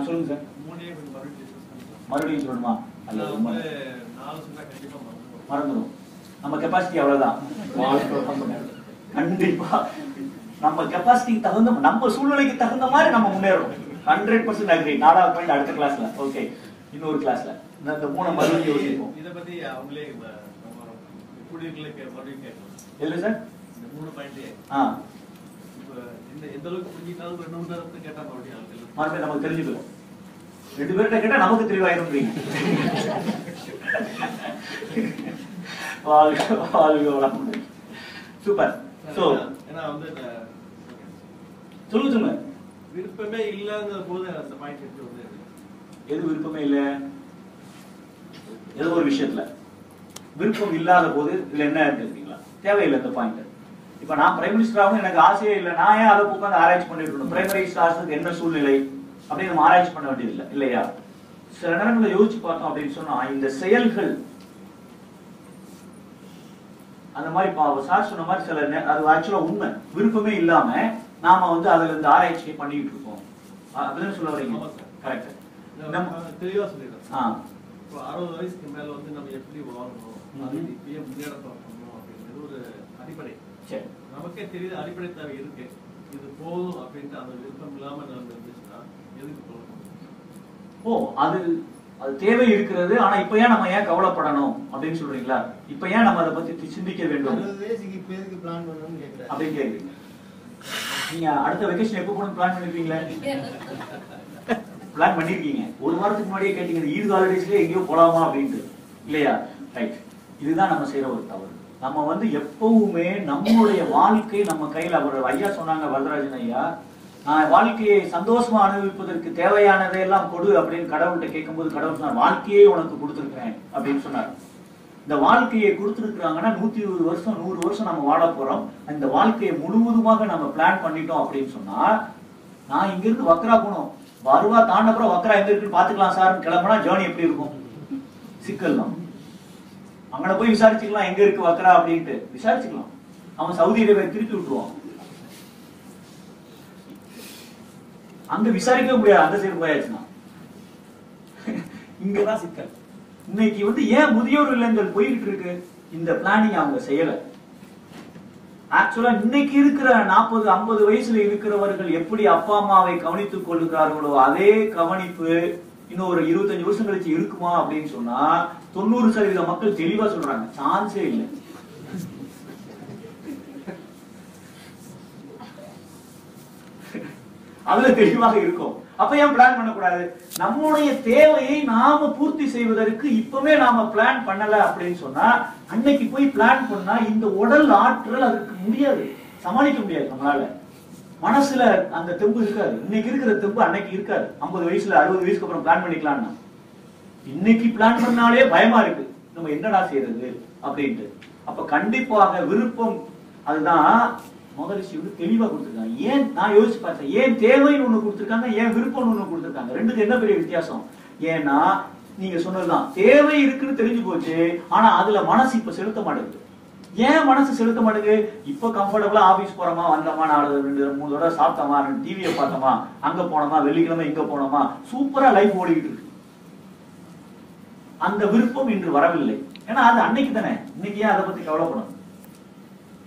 சொல்லுங்க சார். மறுபடியும் சொல்லணுமா? மறந்துடும். நம்ம கெப்பாசிட்டி அவ்வளவுதான். கண்டிப்பா நம்ம கெப்பாசிட்டிக்கு தகுந்த, நம்ம சூழ்நிலைக்கு தகுந்த மாதிரி நம்ம முன்னேறணும். 100% அக்ரி. 4வது பாயிண்ட் அடுத்த கிளாஸ்ல. ஓகே, இன்னொரு கிளாஸ்ல இந்த 3 மறுபடியும் யோசிப்போம். இத பத்தி அவங்களே இல்ல சார், இந்த 3 பாயிண்ட் இந்த எந்த அளவுக்கு புரிஞ்சிட்டாலும் 2 மணி நேரத்துக்கு கேட்டா மறுபடியும் நமக்கு தெரிஞ்சுக்கலாம். 2 பேர்கிட்ட கேட்டா நமக்கு தெளிவாயிருன்றீங்க. சூப்பர். சோ ஏன்னா வந்து சொல்லுங்க விருப்பமே இல்லங்கிற போது அந்த பாயிண்ட் எடுத்து வந்து எது விருப்பமே இல்ல, ஏதோ ஒரு விஷயத்துல விருப்பம் இல்லாத போது இதுல என்ன இருக்குங்களா, தேவையில்லை இந்த பாயிண்ட். இப்ப நான் பிரைம் மினிஸ்டர் ஆகணும் எனக்கு ஆசையே இல்லை, நான் ஏன் அதை உட்காந்து ஆராய்ச்சி பண்ணிட்டு இருக்கணும்? பிரைமரி ஸ்டார்ஸ்க்கு என்ன சூழ்நிலை அப்படின்னு நம்ம ஆராய்ச்சி பண்ண வேண்டியது இல்லை இல்லையா? சில நேரங்களை யோசிச்சு பார்த்தோம் அப்படின்னு சொன்னா இந்த செயல்கள் அந்த மாதிரி சார் சொன்ன மாதிரி சில அது ஆக்சுவலா உண்மை, விருப்பமே இல்லாம நாம வந்து அதுல இருந்து ஆராய்ச்சி பண்ணிட்டு இருக்கோம் அப்படின்னு சொல்ல வரீங்க. கரெக்ட், தெளிவா சொல்லிடுறேன். இப்போ 60 வயசுக்கு மேல வந்து நம்ம எப்படி வாழணும், அது இப்பயே முன்னேற்றம் பண்ணணும் அப்படிங்கிறது ஒரு அடிப்படை. நமக்கே தெரியுது அடிப்படை தேவை இருக்கு, இது போதும் அப்படின்ட்டு அந்த விருப்பம் இல்லாம நம்ம இருந்துச்சுன்னா எதுக்கு போகணும்? அது அது தேவை இருக்கிறது. ஆனா இப்ப ஏன் நம்ம ஏன் கவலைப்படணும் அப்படின்னு சொல்றீங்களா? இப்ப ஏன் நம்ம அதை பத்தி சிந்திக்க வேண்டும் அப்படின்னு கேக்குறீங்க. நீங்க அடுத்த வெக்கேஷன் எப்ப போகணும் பிளான் பண்ணிருக்கீங்களா? பிளான் பண்ணிருக்கீங்க. ஒரு வாரத்துக்கு முன்னாடியே கேட்டீங்க ஈடு ஹாலிடேஸ்ல எங்கேயோ போலாமா அப்படின்ட்டு இல்லையா? ரைட். இதுதான் நம்ம செய்யற ஒரு தவறு. நம்ம வந்து எப்பவுமே நம்மளுடைய வாழ்க்கை நம்ம கையில, அவர் ஐயா சொன்னாங்க, வரதராஜன் ஐயா, வாழ்க்கையை சந்தோஷமா அனுபவிப்பதற்கு தேவையானதையெல்லாம் கொடு அப்படின்னு கடவுள்கிட்ட கேட்கும்போது கடவுள் சொன்னார், வாழ்க்கையே உனக்கு கொடுத்துருக்கேன் அப்படின்னு சொன்னார். இந்த வாழ்க்கையை கொடுத்துருக்காங்கன்னா 120 வருஷம் 100 வருஷம் நம்ம வாழ போறோம். இந்த வாழ்க்கையை முழுவதுமாக நம்ம பிளான் பண்ணிட்டோம் அப்படின்னு சொன்னா, நான் இங்க இருந்து வக்ரா போனோம், வருவா தாண்டப்புறம் வக்ரா எங்க இருக்குன்னு பாத்துக்கலாம் சார் கிளம்புனா ஜேர்னி எப்படி இருக்கும்? சிக்கல் தான். அங்கன போய் விசாரிச்சுக்கலாம் எங்க இருக்கு வக்ரா அப்படின்ட்டு விசாரிச்சுக்கலாம். அவன் சவுதி அரேபியா திருப்பி விட்டுருவான். அங்க விசாரிக்கவே முடியாது, அந்த சைடு போயாச்சுன்னா. இங்கதான் சிக்கல். இன்னைக்கு வந்து ஏன் முதியோர் இல்லங்கள் போயிட்டு இருக்கு? இந்த பிளானிங் அவங்க செய்யல. ஆக்சுவலா இன்னைக்கு இருக்கிற 40-50 வயசுல இருக்கிறவர்கள் எப்படி அப்பா அம்மாவை கவனித்துக் கொள்கிறார்களோ அதே கவனிப்பு இன்னும் ஒரு 25 வருஷம் கழிச்சு இருக்குமா அப்படின்னு சொன்னா 90% மக்கள் தெளிவா சொல்றாங்க, சான்ஸே இல்லை. அதுல தெளிவாக இருக்கும். அப்ப ஏன் பிளான் பண்ணக்கூடாது? நம்முடைய தேவையை நாம பூர்த்தி செய்வதற்கு இப்பவே நாம பிளான் பண்ணல அப்படின்னு சொன்னா, அன்னைக்கு போய் பிளான் பண்ணா இந்த உடல் ஆற்றல் அதுக்கு முடியாது, சமாளிக்க முடியாது. நம்மளால மனசுல அந்த தெம்பு இருக்காது. இன்னைக்கு இருக்கிற தெம்பு அன்னைக்கு இருக்காது. 50 வயசுல 60 வயசுக்கு அப்புறம் பிளான் பண்ணிக்கலாம்னா, இன்னைக்கு பிளான் பண்ணாலே பயமா இருக்கு, நம்ம என்னடா செய்யறது அப்படின்ட்டு. அப்ப கண்டிப்பாக விருப்பம், அதுதான் மகரிஷி வந்து தெளிவா கொடுத்திருக்காங்க. ஏன் நான் யோசிச்சு பார்த்தேன், ஏன் தேவைன்னு ஒண்ணு கொடுத்திருக்காங்க, ஏன் விருப்பம்னு ஒண்ணு கொடுத்திருக்காங்க. ரெண்டுக்கு என்ன பெரிய வித்தியாசம்? ஏன்னா நீங்க சொன்னதுதான், தேவை இருக்குன்னு தெரிஞ்சு போச்சு, ஆனா அதுல மனசு இப்ப செலுத்த மாட்டேங்குது. ஏன் மனசு செலுத்த மாட்டேங்குது? இப்ப கம்ஃபர்டபுளா ஆபீஸ் போறோமா, வந்தோமா, 4-3 தடவை சாப்பிட்டோமா, டிவியை பார்த்தோமா, அங்க போனோமா, வெள்ளிக்கிழமை இங்க போனோமா, சூப்பரா லைஃப் ஓடிக்கிட்டு இருக்கு. அந்த விருப்பம் இன்று வரவில்லை. ஏன்னா அது அன்னைக்கு தானே, இன்னைக்கு ஏன் அதை பத்தி கவலைப்படணும்?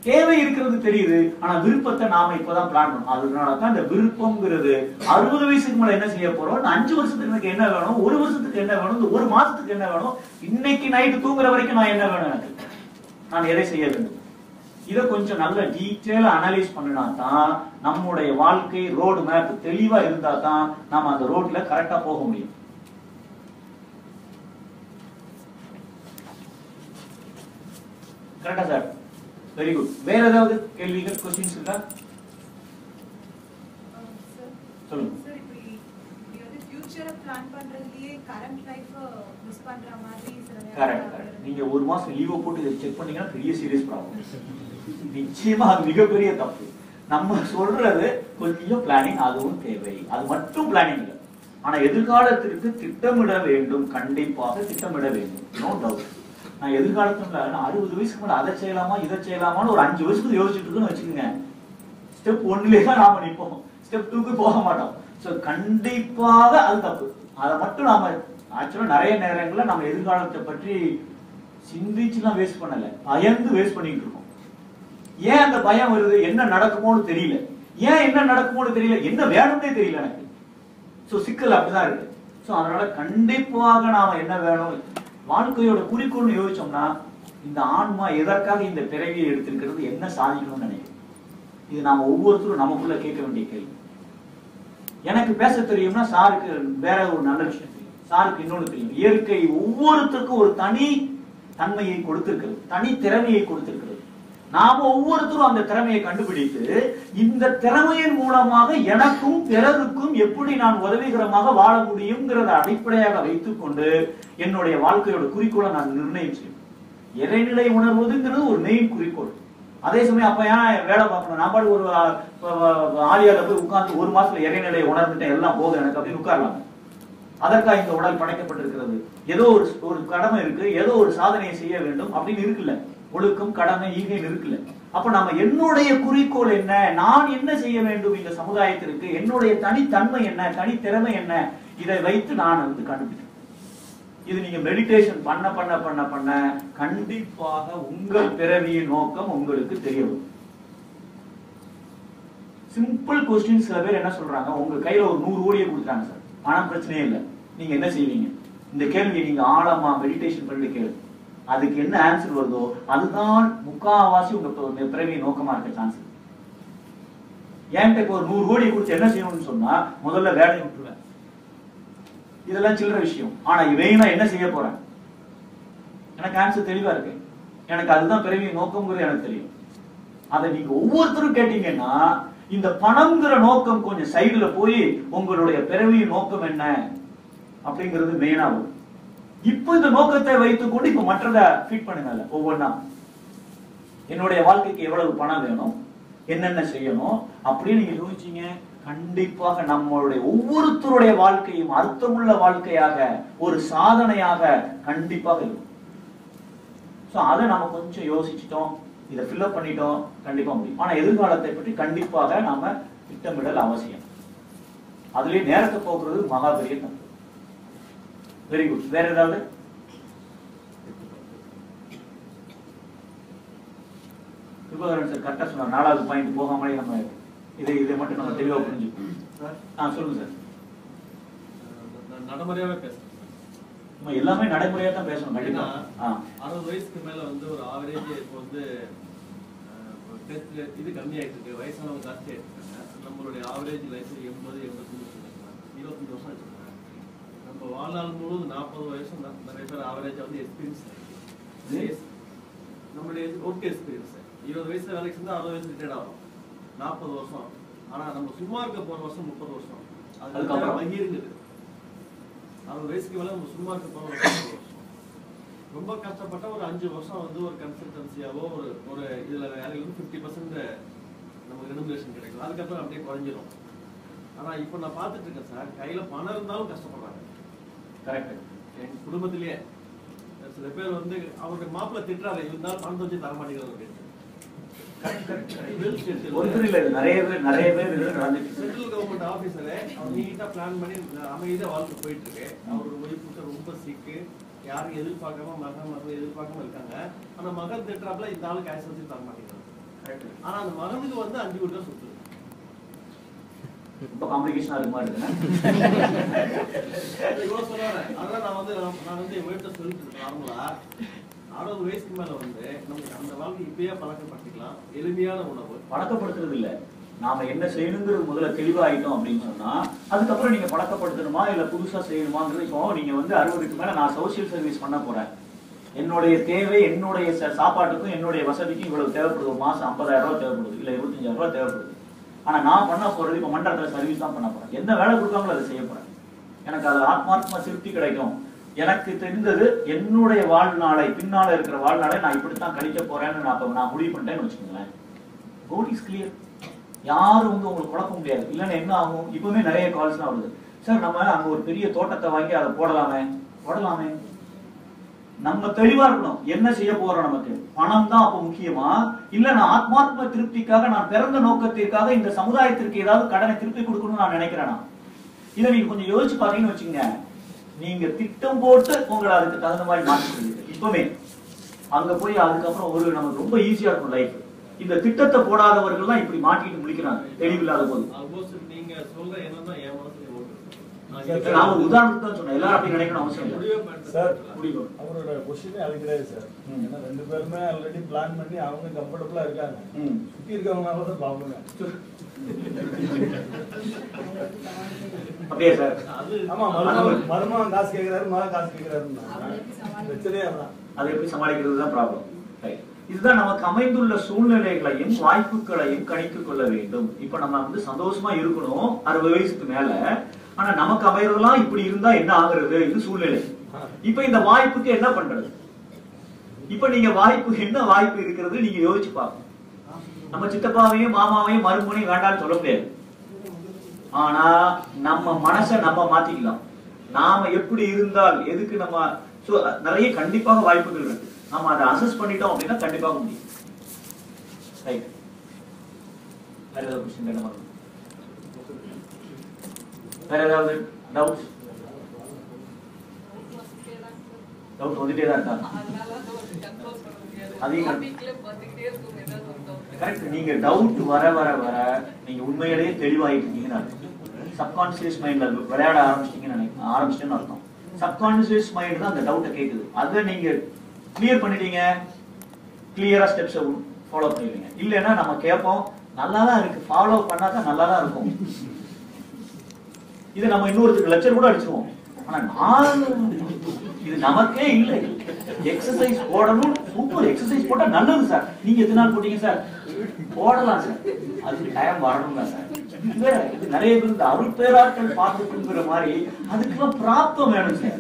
தேவை இருக்கிறது தெரியுது, ஆனா விருப்பத்தை நாம இப்பதான் பிளான் பண்ணணும். அதனாலதான் இந்த விருப்பம்ங்கிறது 60 வயசுக்கு மேல என்ன செய்ய போறோம், 5 வருஷத்துக்கு எனக்கு என்ன வேணும், 1 வருஷத்துக்கு என்ன வேணும், 1 மாசத்துக்கு என்ன வேணும், இன்னைக்கு நைட்டு தூங்குற வரைக்கும் நான் என்ன வேணும், எனக்கு நான் எதை செய்ய வேண்டும், இதை கொஞ்சம் நல்ல டீட்டெயிலா அனலைஸ் பண்ணினா தான் நம்முடைய வாழ்க்கை ரோடு மேப் தெளிவா இருந்தா தான் நாம அந்த ரோட்ல கரெக்டா போக முடியும். கரெக்டா சார்? Very good. வேற ஏதாவது கேள்விகள், क्वेश्चंस இருக்கா? சொல்லுங்க சார். இப்போ இது ஃபியூச்சரை பிளான் பண்றதுலயே கரண்ட் லைஃப் மிஸ் பண்ற மாதிரி கரெக்ட். நீங்க ஒரு மாசம் லீவ் போட்டு இதை செக் பண்ணீங்கன்னா பெரிய சீரியஸ் ப்ராப்ளம். நிச்சயமா அது மிகப்பெரிய தப்பு. நம்ம சொல்றது கொஞ்சம் பிளானிங், அதுவும் தேவை, அது மட்டும் பிளானிங் இல்லை. ஆனா எதிர்காலத்திற்கு திட்டமிட வேண்டும், கண்டிப்பாக திட்டமிட வேண்டும், நோ டவுட். நான் எதிர்காலத்துல நான் 60 வயசுக்கு மேல அதை செய்யலாமா இதை செய்யலாமான்னு ஒரு 5 வருஷத்துக்கு யோசிச்சுட்டு இருக்குன்னு வச்சுக்கோங்க. ஸ்டெப் 1லயே தான் நாம நிற்போம், ஸ்டெப் 2க்கு போக மாட்டோம். சோ கண்டிப்பாக அது தப்பு. அதை மட்டும் நாம ஆக்சுவலா நிறைய நேரங்கள்ல நம்ம எதிர்காலத்தை பற்றி சிந்திச்சுலாம் வேஸ்ட் பண்ணல, பயந்து வேஸ்ட் பண்ணிட்டு இருக்கோம். ஏன் அந்த பயம் வருது? என்ன நடக்குமோன்னு தெரியல. ஏன் என்ன நடக்குமோன்னு தெரியல, என்ன வேணும்னே தெரியல எனக்கு. சோ சிக்கல் அப்படிதான் இருக்கு. சோ அதனால கண்டிப்பாக நாம என்ன வேணும், வாழ்க்கையோட குறிக்கோள்னு யோசிச்சோம்னா, இந்த ஆன்மா எதற்காக இந்த பிறவியை எடுத்திருக்கிறது, என்ன சாதிக்கணும்னு நினைக்கிறேன். இது நாம ஒவ்வொருத்தரும் நமக்குள்ள கேட்க வேண்டிய கேள்வி. எனக்கு பேச தெரியும்னா சாருக்கு வேற ஒரு நல்ல விஷயம் தெரியும். சாருக்கு இன்னொன்னு தெரியும். இயற்கை ஒவ்வொருத்தருக்கும் ஒரு தனி தன்மையை கொடுத்திருக்கிறது, தனி திறமையை கொடுத்திருக்கிறது. நாம ஒவ்வொருத்தரும் அந்த திறமையை கண்டுபிடித்து இந்த திறமையின் மூலமாக எனக்கும் பிறருக்கும் எப்படி நான் உதவிகரமாக வாழ முடியுங்கிறத அடிப்படையாக வைத்துக் கொண்டு என்னுடைய வாழ்க்கையோட குறிக்கோளை நான் நிர்ணயம் செய்வேன். இறைநிலை உணர்வதுங்கிறது ஒரு மெயின் குறிக்கோள். அதே சமயம் அப்ப ஏன் வேலை பார்க்கணும்? நான் பாட்டு ஒரு ஆலியால போய் உட்கார்ந்து ஒரு மாசத்துல இறைநிலையை உணர்ந்துட்டேன் எல்லாம் போதும் எனக்கு அப்படின்னு உட்காரலாம். அதற்காக இந்த உடல் படைக்கப்பட்டிருக்கிறது. ஏதோ ஒரு கடமை இருக்கு, ஏதோ ஒரு சாதனையை செய்ய வேண்டும் அப்படின்னு இருக்குல்ல. ஒழுக்கம், கடமை, ஈகை இருக்குல்ல. அப்ப நம்ம என்னுடைய குறிக்கோள் என்ன, நான் என்ன செய்ய வேண்டும் இந்த சமுதாயத்திற்கு, என்னுடைய தனித்தன்மை என்ன, தனித்திறமை என்ன, இதை வைத்து நான் கண்டுபிடிக்கிறேன். இது நீங்க மெடிடேஷன் பண்ண பண்ண பண்ண பண்ண கண்டிப்பாக உங்கள் பிறவியின் நோக்கம் உங்களுக்கு தெரிய வரும். Simple question. சில பேர் என்ன சொல்றாங்க, உங்க கையில ஒரு 100 கோடியை கொடுத்தாங்க சார், பணம் பிரச்சனையே இல்லை, நீங்க என்ன செய்வீங்க? இந்த கேள்வியை நீங்க ஆழமா மெடிடேஷன் பண்ணிட்டு கேளு. அதுக்கு என்ன ஆன்சர் வருதோ அதுதான் முக்காவாசி உங்க பிறவியின் நோக்கமா இருக்க சான்ஸ். என்கிட்ட இப்போ ஒரு 100 கோடியை கொடுத்து என்ன செய்யணும்னு சொன்னா முதல்ல வேலையை விட்டுருவேன். இதெல்லாம் சில்லற விஷயம். ஆனா இவையும் நான் என்ன செய்ய போறேன், எனக்கு ஆன்சர் தெளிவா இருக்கு. எனக்கு அதுதான் பிறவியின் நோக்கம்ங்கிறது எனக்கு தெரியும். அதை நீங்க ஒவ்வொருத்தரும் கேட்டீங்கன்னா இந்த பணம்ங்கிற நோக்கம் கொஞ்சம் சைடுல போய் உங்களுடைய பிறவியின் நோக்கம் என்ன அப்படிங்கிறது மெயினா வரும். இப்ப இந்த நோக்கத்தை வைத்துக் கொண்டு இப்ப மற்றதை ஃபிட் பண்ணுங்க. ஒவ்வொன்னா என்னுடைய வாழ்க்கைக்கு எவ்வளவு பணம் வேணும், என்னென்ன செய்யணும் அப்படின்னு நீங்க யோசிச்சீங்க, கண்டிப்பாக நம்மளுடைய ஒவ்வொருத்தருடைய வாழ்க்கையும் அர்த்தமுள்ள வாழ்க்கையாக, ஒரு சாதனையாக கண்டிப்பாக இருக்கும். அதை நம்ம கொஞ்சம் யோசிச்சிட்டோம், இதை ஃபில்அப் பண்ணிட்டோம், கண்டிப்பா முடியும். ஆனா எதிர்காலத்தை பற்றி கண்டிப்பாக நாம திட்டமிடல் அவசியம். அதுலயே நேரத்தை போக்குறது மகா பெரிய தப்பு. Very good. வேற ஏதாவது? கிருபாகரன் சார் கரெக்டா சொன்னார். 4வது பாயிண்ட் போகாமலே நம்ம இதை மட்டும் நம்ம தெளிவா புரிஞ்சுக்கணும். சொல்லுங்க சார். நடைமுறையாவே பேசணும். நம்ம எல்லாமே நடைமுறையா தான் பேசணும். கண்டிப்பா 60 வயசுக்கு மேல ஒரு ஆவரேஜ் இப்போ இது கம்மியாயிட்டு இருக்கு, வயசானவங்க ஜாஸ்தி ஆயிட்டு இருக்காங்க. நம்மளுடைய ஆவரேஜ் லைஃப் 80-85 25 வருஷம் வச்சிருக்காங்க. நம்ம வாழ்நாள் முழுவதும் 40 வயசு நிறைய பேர் ஆவரேஜா எக்ஸ்பீரியன்ஸ், நம்மளுடைய ஒர்க் எக்ஸ்பீரியன்ஸ் 20 வயசுல வேலைக்கு செஞ்சா 60 வயசு ரிட்டையர்ட் ஆகும், 40 வருஷம். ஆனா நம்ம சும்மா இருக்க போற வருஷம் 30 வருஷம். அதுக்கப்புறம் வங்கி இருக்குது. 60 வயசுக்கு மேல நம்ம சும்மா இருக்க போற வருஷம் ரொம்ப கஷ்டப்பட்ட ஒரு 5 வருஷம் ஒரு கன்சல்டன்சியாவோ ஒரு இதுல வேலையில 50% நமக்கு ரெனுமரேஷன் கிடைக்கும். அதுக்கப்புறம் அப்படியே குறைஞ்சிடும். ஆனா இப்ப நான் பாத்துட்டு இருக்கேன் சார், கையில பணம் இருந்தாலும் கஷ்டப்படுறாங்க. கரெக்ட். என் குடும்பத்திலேயே சில பேர் அவருக்கு மாப்பிள்ள திட்டுறாரு, இருந்தாலும் பணத்தை வச்சு தர மாட்டேங்கிறாரு. நிறைய பேர் சென்ட்ரல் கவர்மெண்ட் ஆபீசரே அவர் நீட்டா பிளான் பண்ணி அமைதியா வாழ்க்கை போயிட்டு இருக்கு. அவரோட ஒய்ஃபுக்கு ரொம்ப சிக்கு, யாரும் எதிர்பார்க்காம மகன் எதிர்பார்க்காம இருக்காங்க. ஆனா மகன் திட்டுறாப்புல இந்த ஆளு கேஷ் வச்சு தர மாட்டேங்கிறாரு. ஆனா அந்த மகனுக்கு 5 கோடி தான் சொத்து. ரொம்ப காம்ப்ளிகேஷனா இருக்கு மாதிரி இருக்குன்னா இவ்வளவு சொல்றாரு. அதான் நான் வீட்டை சொல்லிட்டு இருக்கேன். நார்மலா 60 வயசுக்கு மேல நமக்கு அந்த வாழ்க்கை இப்பயே பழக்கப்படுத்திக்கலாம். எளிமையான உணவு பழக்கப்படுத்துறது இல்ல, நாம என்ன செய்யணுங்கிறது முதல்ல தெளிவாயிட்டோம் அப்படின்னு சொன்னா அதுக்கப்புறம் நீங்க பழக்கப்படுத்தணுமா இல்ல புதுசா செய்யணுமாங்கிறது. இப்போ நீங்க 60க்கு மேல நான் சோசியல் சர்வீஸ் பண்ண போறேன், என்னுடைய தேவை என்னுடைய சாப்பாட்டுக்கும் என்னுடைய வசதிக்கும் இவ்வளவு தேவைப்படுது, ஒரு மாசம் 50,000 ரூபாய் தேவைப்படுது, இல்ல 25,000 ரூபாய் தேவைப்படுது. ஆனா நான் பண்ண போறது இப்ப மண்டலத்துல சர்வீஸ் தான் பண்ண போறேன். என்ன வேலை கொடுக்காங்களோ அதை செய்ய போறேன். எனக்கு அது ஆத்மாத்மா திருப்தி கிடைக்கும். எனக்கு தெரிந்தது என்னுடைய வாழ்நாளை, பின்னால இருக்கிற வாழ்நாளை நான் இப்படித்தான் கழிக்க போறேன்னு நான் முடிவு பண்ணிட்டேன்னு வச்சுக்கோங்களேன். Code is clear. யாரும் உங்களுக்கு குழப்ப முடியாது. இல்லைன்னா என்ன ஆகும், இப்பவுமே நிறைய கால்ஸ் தான் வருது. சார் நம்ம அங்க ஒரு பெரிய தோட்டத்தை வாங்கி அதை போடலாமே. நம்ம தெளிவா இருக்கணும், என்ன செய்ய போறோம். நமக்கு பணம் தான் அப்ப முக்கியமா, இல்ல நான் ஆத்மாத்ம திருப்திக்காக, நான் பிறந்த நோக்கத்திற்காக இந்த சமுதாயத்திற்கு ஏதாவது கடனை திருப்பி கொடுக்கணும்னு நான் நினைக்கிறேனா? இதை நீங்க கொஞ்சம் யோசிச்சு பாத்தீங்கன்னு வச்சுங்க, நீங்க திட்டம் போட்டு உங்களை அதுக்கு தகுந்த மாதிரி மாற்றிக்கொள்ளுங்க. இப்பவுமே அங்க போய் அதுக்கப்புறம் நமக்கு ரொம்ப ஈஸியா இருக்கும் லைஃப். இந்த திட்டத்தை போடாதவர்கள் தான் இப்படி மாட்டிட்டு முடிக்கிறாங்க தெளிவில்லாத போது. நீங்க சொல்ற என்னன்னா என் மனசுல நான் ஒரு உதாரணத்துக்கு தான் சொன்னேன், எல்லாரும் அப்படி நினைக்கணும் அவசியம் இல்லை சார். அவரோட கொஸ்டினே அது கிடையாது சார். ஏன்னா 2 பேருமே ஆல்ரெடி பிளான் பண்ணி அவங்க கம்ஃபர்டபுளா இருக்காங்க. சுத்தி இருக்கவங்க தான் பாவங்க. அப்படியே சார். ஆமா, மருமகன் காசு கேட்கிறாரு, மகன் காசு கேட்கிறாருன்னா பிரச்சனையே அதான். அதை எப்படி சமாளிக்கிறது தான் ப்ராப்ளம். இதுதான் நமக்கு அமைந்துள்ள சூழ்நிலைகளையும் வாய்ப்புகளையும் கணித்துக் கொள்ள வேண்டும். இப்ப நம்ம வந்து சந்தோஷமா இருக்கணும் 60 வயசுக்கு மேல. ஆனா நமக்கு அமைறதெல்லாம் இப்படி இருந்தா என்ன ஆகுறது? இது சூழ்நிலை. இப்ப இந்த வாய்ப்புக்கு என்ன பண்றது? இப்ப நீங்க வாய்ப்பு என்ன வாய்ப்பு இருக்கிறது நீங்க யோசிச்சு பாருங்க. நம்ம சித்தப்பாவையும் மாமாவையும் மருமகனையும் வேண்டாம்னு சொல்ல முடியாது. ஆனா நம்ம மனசை நம்ம மாத்திக்கலாம். நாம எப்படி இருந்தால் எதுக்கு நம்ம நிறைய கண்டிப்பாக வாய்ப்புகள் இருக்கு. நாம அதை அசஸ் பண்ணிட்டோம் அப்படின்னா கண்டிப்பாக முடியும். ரைட். வேற ஏதாவது क्वेश्चन என்ன பண்ணுங்க? வேற ஏதாவது டவுட்ஸ்? டவுட் வந்துட்டே தான் இருக்கா? கரெக்ட். நீங்க டவுட் வர வர வர நீங்க உண்மையிலேயே தெளிவாயிட்டு இருக்கீங்கன்னு அர்த்தம். சப்கான்சியஸ் மைண்ட்ல விளையாட ஆரம்பிச்சிட்டேன்னு அர்த்தம். சப்கான்சியஸ் மைண்ட் தான் அந்த டவுட்டை கேட்குது. அதை நீங்க கிளியர் பண்ணிட்டீங்க, கிளியரா ஸ்டெப்ஸ் ஃபாலோ பண்ணிடுவீங்க. இல்லைன்னா நம்ம கேட்போம், நல்லா தான் இருக்கு, ஃபாலோ பண்ணாதான் நல்லா தான் இருக்கும். இது நம்ம இன்னொருத்தருக்கு லெக்சர் கூட அடிச்சிருவோம். ஆனா இது நமக்கே இல்லை. எக்ஸசைஸ் போடணும், சூப்பர் எக்ஸசைஸ் போட்டா நல்லது சார். நீங்க எத்தனை நாள் போட்டீங்க சார்? போடலாம் சார், அதுக்கு டைம் வரணுங்க சார். இது நிறைய பேர் இந்த அருட்பேராட்கள் பார்த்துக்குங்கிற மாதிரி அதுக்கெல்லாம் பிராப்தம் வேணும் சார்.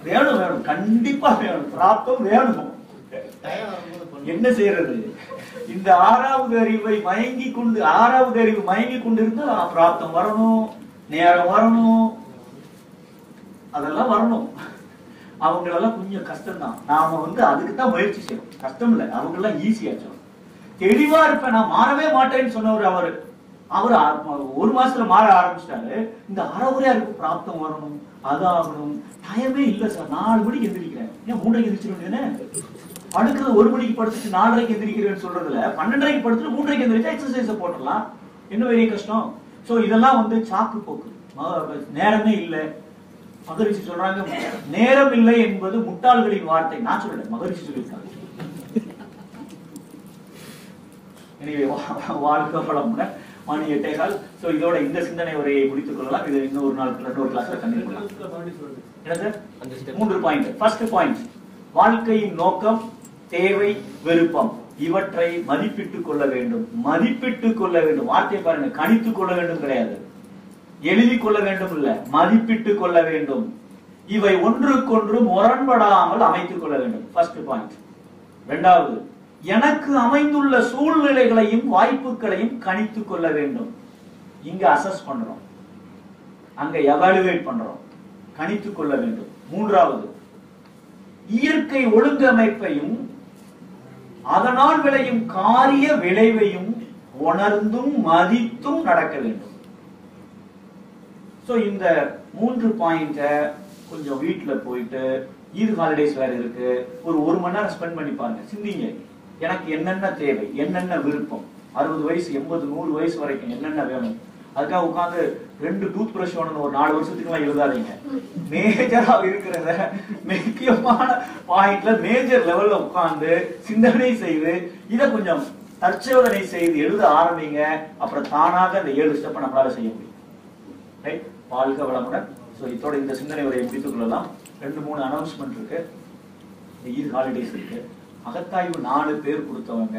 வேணும் வேணும், கண்டிப்பா வேணும், பிராப்தம் வேணும். என்ன செய்யறது? இந்த ஆறாவது அறிவு மயங்கி கொண்டு இருந்தா பிராப்தம் வரணும், நேரம் வரணும், அதெல்லாம் வரணும். அவங்களெல்லாம் கொஞ்சம் கஷ்டம் தான். நாம வந்து அதுக்கு தான் முயற்சி செய்யணும். கஷ்டம் இல்லை, அவங்க எல்லாம் ஈஸியா சொல்லணும். தெளிவா இருப்பேன், நான் மாறவே மாட்டேன்னு சொன்னவர் அவரு 1 மாசத்துல மாற ஆரம்பிச்சிட்டாரு. இந்த அறவுரையா இருக்கு, பிராப்தம் வரணும், அதாகணும், டைமே இல்ல சார். 4 மணிக்கு எந்திரிக்கிறேன், ஏன் 3:30 எந்திரிச்சிருவேன்? படுக்கிறது 1 மணிக்கு படுத்துட்டு 4:30 எந்திரிக்கிறேன்னு சொல்றதுல 12:30 படுத்துட்டு 3:30 எந்திரிச்சா எக்ஸசைஸ் போட்டுடலாம். என்ன பெரிய கஷ்டம்? சோ இதெல்லாம் வந்து சாக்கு போக்கு. நேரமே இல்லை. மகரிஷி சொல்றாங்க, நேரம் இல்லை என்பது முட்டாள்களின் வார்த்தை. நான் சொல்லல, மகரிஷி சொல்லியிருக்காங்க. வாழ்க்கை வளமுடன் மணி 8:15. சோ இதோட இந்த சிந்தனை உரையை முடித்துக் கொள்ளலாம். இது இன்னொரு கிளாஸ்ல கண்டினியூ பண்ணலாம். என்ன 3 பாயிண்ட். ஃபர்ஸ்ட் பாயிண்ட், வாழ்க்கையின் நோக்கம், தேவை, விருப்பம் இவற்றை மதிப்பிட்டுக் கொள்ள வேண்டும். மதிப்பிட்டுக் கொள்ள வேண்டும். வார்த்தை பாருங்க, கணித்துக் கொள்ள வேண்டும் கிடையாது, எழுதி கொள்ள வேண்டும் இல்ல, மதிப்பிட்டுக் கொள்ள வேண்டும். இவை ஒன்றுக்கொன்று முரண்படாமல் அமைத்துக் கொள்ள வேண்டும். First point. இரண்டாவது, எனக்கு அமைந்துள்ள சூழ்நிலைகளையும் வாய்ப்புகளையும் கணித்துக் கொள்ள வேண்டும். இங்க அசஸ் பண்றோம், அங்க எவாலுவேட் பண்றோம், கணித்துக் கொள்ள வேண்டும். மூன்றாவது, இயற்கை ஒழுங்கமைப்பையும் அதனால் விளையும் காரிய விளைவையும் உணர்ந்தும் மதித்தும் நடக்க வேண்டும். சோ இந்த 3 பாயிண்ட கொஞ்சம் வீட்டுல போயிட்டு, ஈது ஹாலிடேஸ் வேற இருக்கு, ஒரு 1 மணி நேரம் ஸ்பெண்ட் பண்ணி பாருங்க. சிந்திங்க, எனக்கு என்னென்ன தேவை, என்னென்ன விருப்பம், 60 வயசு 80 100 வயசு வரைக்கும் என்னென்ன வேணும். அதுக்காக உட்காந்து 2 டூத் பிரஷ் வேணும்னு ஒரு 4 வருஷத்துக்கு எல்லாம் எழுதாதீங்க. மேஜரா இருக்கிறத முக்கியமான பாயிண்ட்ல மேஜர் லெவல்ல உட்கார்ந்து சிந்தனை செய்து இதை கொஞ்சம் தற்சோதனை செய்து எழுத ஆரம்பிங்க. அப்புறம் தானாக அந்த 7 ஸ்டெப் நம்மளால செய்ய முடியும். ரைட். வாழ்க வளமுடன். சோ இதோட இந்த சிந்தனை உரையை முடித்துக் கொள்ளலாம். 2-3 அனௌன்ஸ்மெண்ட் இருக்கு. ஈத் ஹாலிடேஸ் இருக்கு. அகத்தாய்வு 4 பேர் கொடுத்தவங்க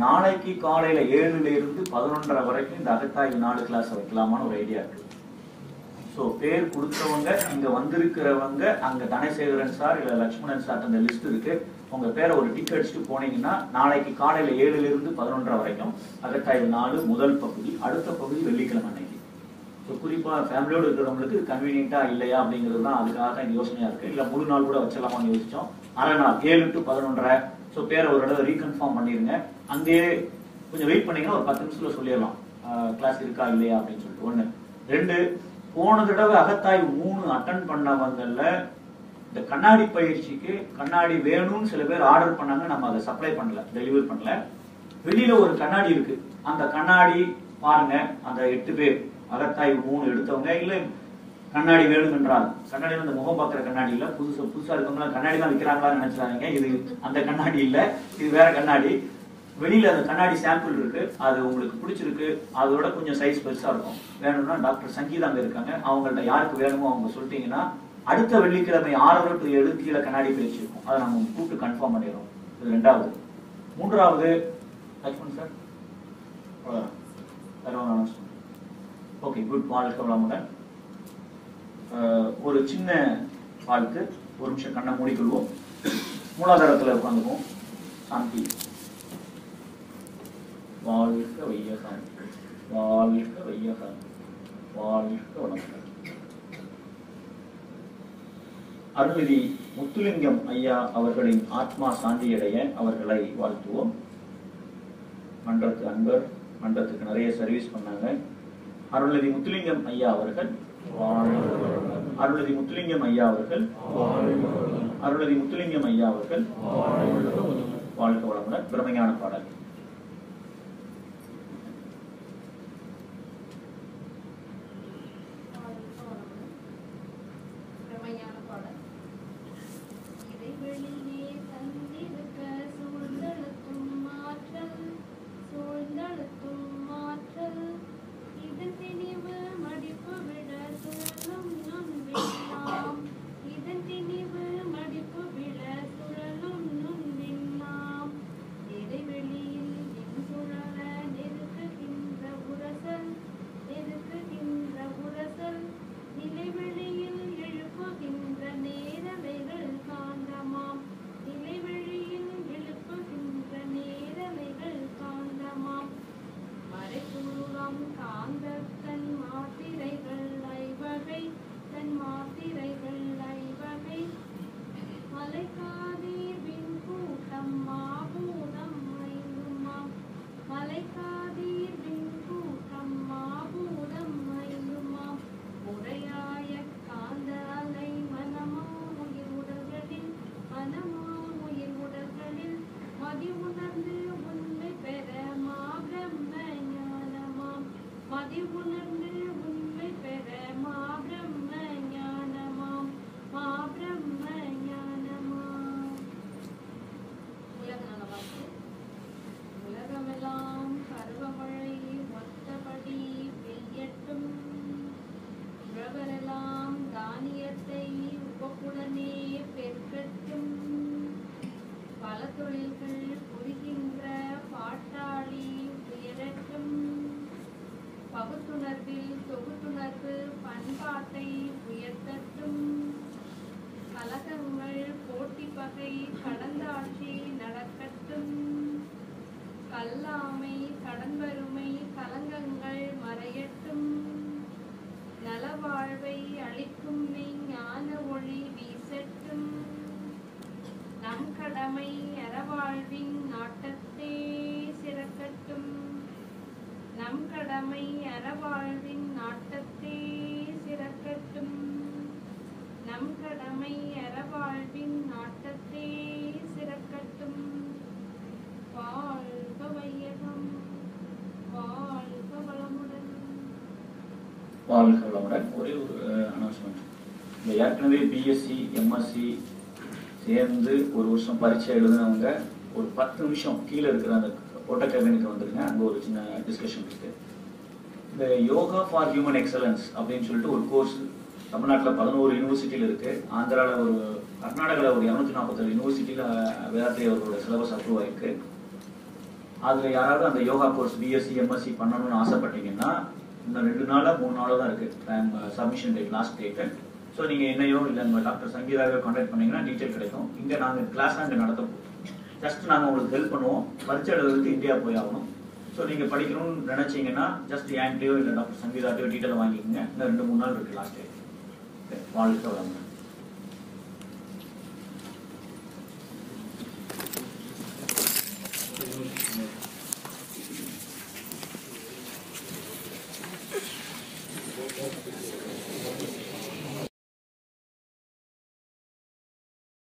நாளைக்கு காலையில 7ல இருந்து 11:30 வரைக்கும் இந்த அகத்தாய்வு 4 கிளாஸ் வைக்கலாமான்னு ஒரு ஐடியா இருக்கு. சோ பேர் கொடுத்தவங்க, இங்க வந்திருக்கிறவங்க, அங்க தனசேகரன் சார் இல்ல லட்சுமணன் சார் அந்த லிஸ்ட் இருக்கு. உங்க பேரை ஒரு டிக் அடிச்சுட்டு போனீங்கன்னா நாளைக்கு காலையில 7ல இருந்து 11:30 வரைக்கும் அகத்தாய்வு 4 முதல் பகுதி. அடுத்த பகுதி வெள்ளிக்கிழமை அன்னைக்கு. குறிப்பா ஃபேமிலியோடு இருக்கிறவங்களுக்கு கன்வீனியன்ட்டா இல்லையா அப்படிங்கிறது தான், அதுக்காக தான் யோசனையா இருக்கு. இல்ல முழு நாள் கூட வச்சிடலாமான்னு யோசிச்சோம். அரை நாள் 7 to 11:30. ஸோ பேரை ஒரு தடவை ரீகன்ஃபார்ம் பண்ணிருங்க. அங்கேயே கொஞ்சம் வெயிட் பண்ணீங்கன்னா ஒரு 10 நிமிஷத்துல சொல்லிடலாம் கிளாஸ் இருக்கா இல்லையா அப்படின்னு சொல்லிட்டு. 1. 2, போன தடவை அகத்தாய்வு 3 அட்டன் பண்ணவங்கல்ல இந்த கண்ணாடி பயிற்சிக்கு கண்ணாடி வேணும்னு சில பேர் ஆர்டர் பண்ணாங்க. நம்ம அதை சப்ளை பண்ணல, டெலிவரி பண்ணல. வெளியில ஒரு கண்ணாடி இருக்கு, அந்த கண்ணாடி பாருங்க. அந்த 8 பேர் அகத்தாய்வு 3 எடுத்தவங்க, இல்ல கண்ணாடி வேணும் என்றால், கண்ணாடி அந்த முகம் பார்க்கிற கண்ணாடி இல்ல, புதுசா இருக்கவங்க கண்ணாடி தான் விற்கிறாங்களான்னு நினைச்சாங்க. இது அந்த கண்ணாடி இல்ல, இது வேற கண்ணாடி. வெளியில அந்த கண்ணாடி சாம்பிள் இருக்கு, அது உங்களுக்கு பிடிச்சிருக்கு, அதோட கொஞ்சம் சைஸ் பெருசா இருக்கும், வேணும்னா டாக்டர் சங்கீதா அங்க இருக்காங்க, அவங்கள்ட்ட யாருக்கு வேணுமோ அவங்க சொல்லிட்டீங்கன்னா அடுத்த வெள்ளிக்கிழமை 6 to 7 கீழே கண்ணாடி பிரிச்சு இருக்கும், அதை நம்ம கூப்பிட்டு கன்ஃபார்ம் பண்ணிடுறோம். இது 2வது. 3வது லக்ஷ்மண் சார் ஓகே குட். வாழ்க்கை வளமுடன். ஒரு சின்ன வாழ்க்கை, ஒரு நிமிஷம் கண்ணை மூடிக்கொள்வோம், மூலாதாரத்தில் உட்காந்துக்குவோம். சாந்தி. வாழ்க வையகம், வாழ்க வையகம், வாழ்க வளமுடன். அருள்நிதி முத்துலிங்கம் ஐயா அவர்களின் ஆத்மா சாந்தியடைய அவர்களை வாழ்த்துவோம். மன்றத்து அன்பர், மன்றத்துக்கு நிறைய சர்வீஸ் பண்ணாங்க. அருள்நிதி முத்துலிங்கம் ஐயா அவர்கள், அருள்நிதி முத்துலிங்கம் ஐயா அவர்கள், அருள்நிதி முத்துலிங்கம் ஐயா அவர்கள் வாழ்க வளமுடன். பிரமையான பாடல். வாழ்க வளமுடன். ஒரே ஒரு அனௌன்ஸ்மெண்ட். இந்த ஏற்கனவே பிஎஸ்சி எம்எஸ்சி சேர்ந்து ஒரு வருஷம் பரீட்சை எழுதுனவங்க ஒரு 10 நிமிஷம் கீழே இருக்கிற அந்த ஓட்ட கேபினுக்கு வந்துருங்க. அங்கே ஒரு சின்ன டிஸ்கஷன் இருக்கு. இந்த யோகா ஃபார் ஹியூமன் எக்ஸலன்ஸ் அப்படின்னு சொல்லிட்டு ஒரு கோர்ஸ் தமிழ்நாட்டில் 11 யூனிவர்சிட்டியில் இருக்கு. ஆந்திராவில் ஒரு, கர்நாடகாவில் ஒரு 247 யூனிவர்சிட்டியில் வேதாத்ரி அவர்களோட சிலபஸ் அப்ரூவ் ஆயிருக்கு. அதில் யாராவது அந்த யோகா கோர்ஸ் பிஎஸ்சி எம்எஸ்சி பண்ணணும்னு ஆசைப்பட்டீங்கன்னா இன்னும் 2 நாளோ 3 நாளோ தான் இருக்கு submission date, last date. So நீங்கள் என்னையோ இல்லை நம்ம டாக்டர் சங்கீதாவே கான்டாக்ட் பண்ணீங்கன்னா டீட்டெயில் கிடைக்கும். இங்கே நாங்கள் கிளாஸ் தான் இங்கே நடத்தப்போம். ஜஸ்ட் நாங்கள் உங்களுக்கு ஹெல்ப் பண்ணுவோம். பரீட்சை எழுதுறதுக்கு இந்தியா போய் ஆகணும். ஸோ நீங்கள் படிக்கணும்னு நினைச்சீங்கன்னா ஜஸ்ட் என்கிட்டயோ இல்லை டாக்டர் சங்கீதாட்டையோ டீட்டெயில் வாங்கிக்கோங்க. இன்னும் 2-3 நாள் இருக்கு லாஸ்ட் டேட். வாழ்க்கை வளமுடன்.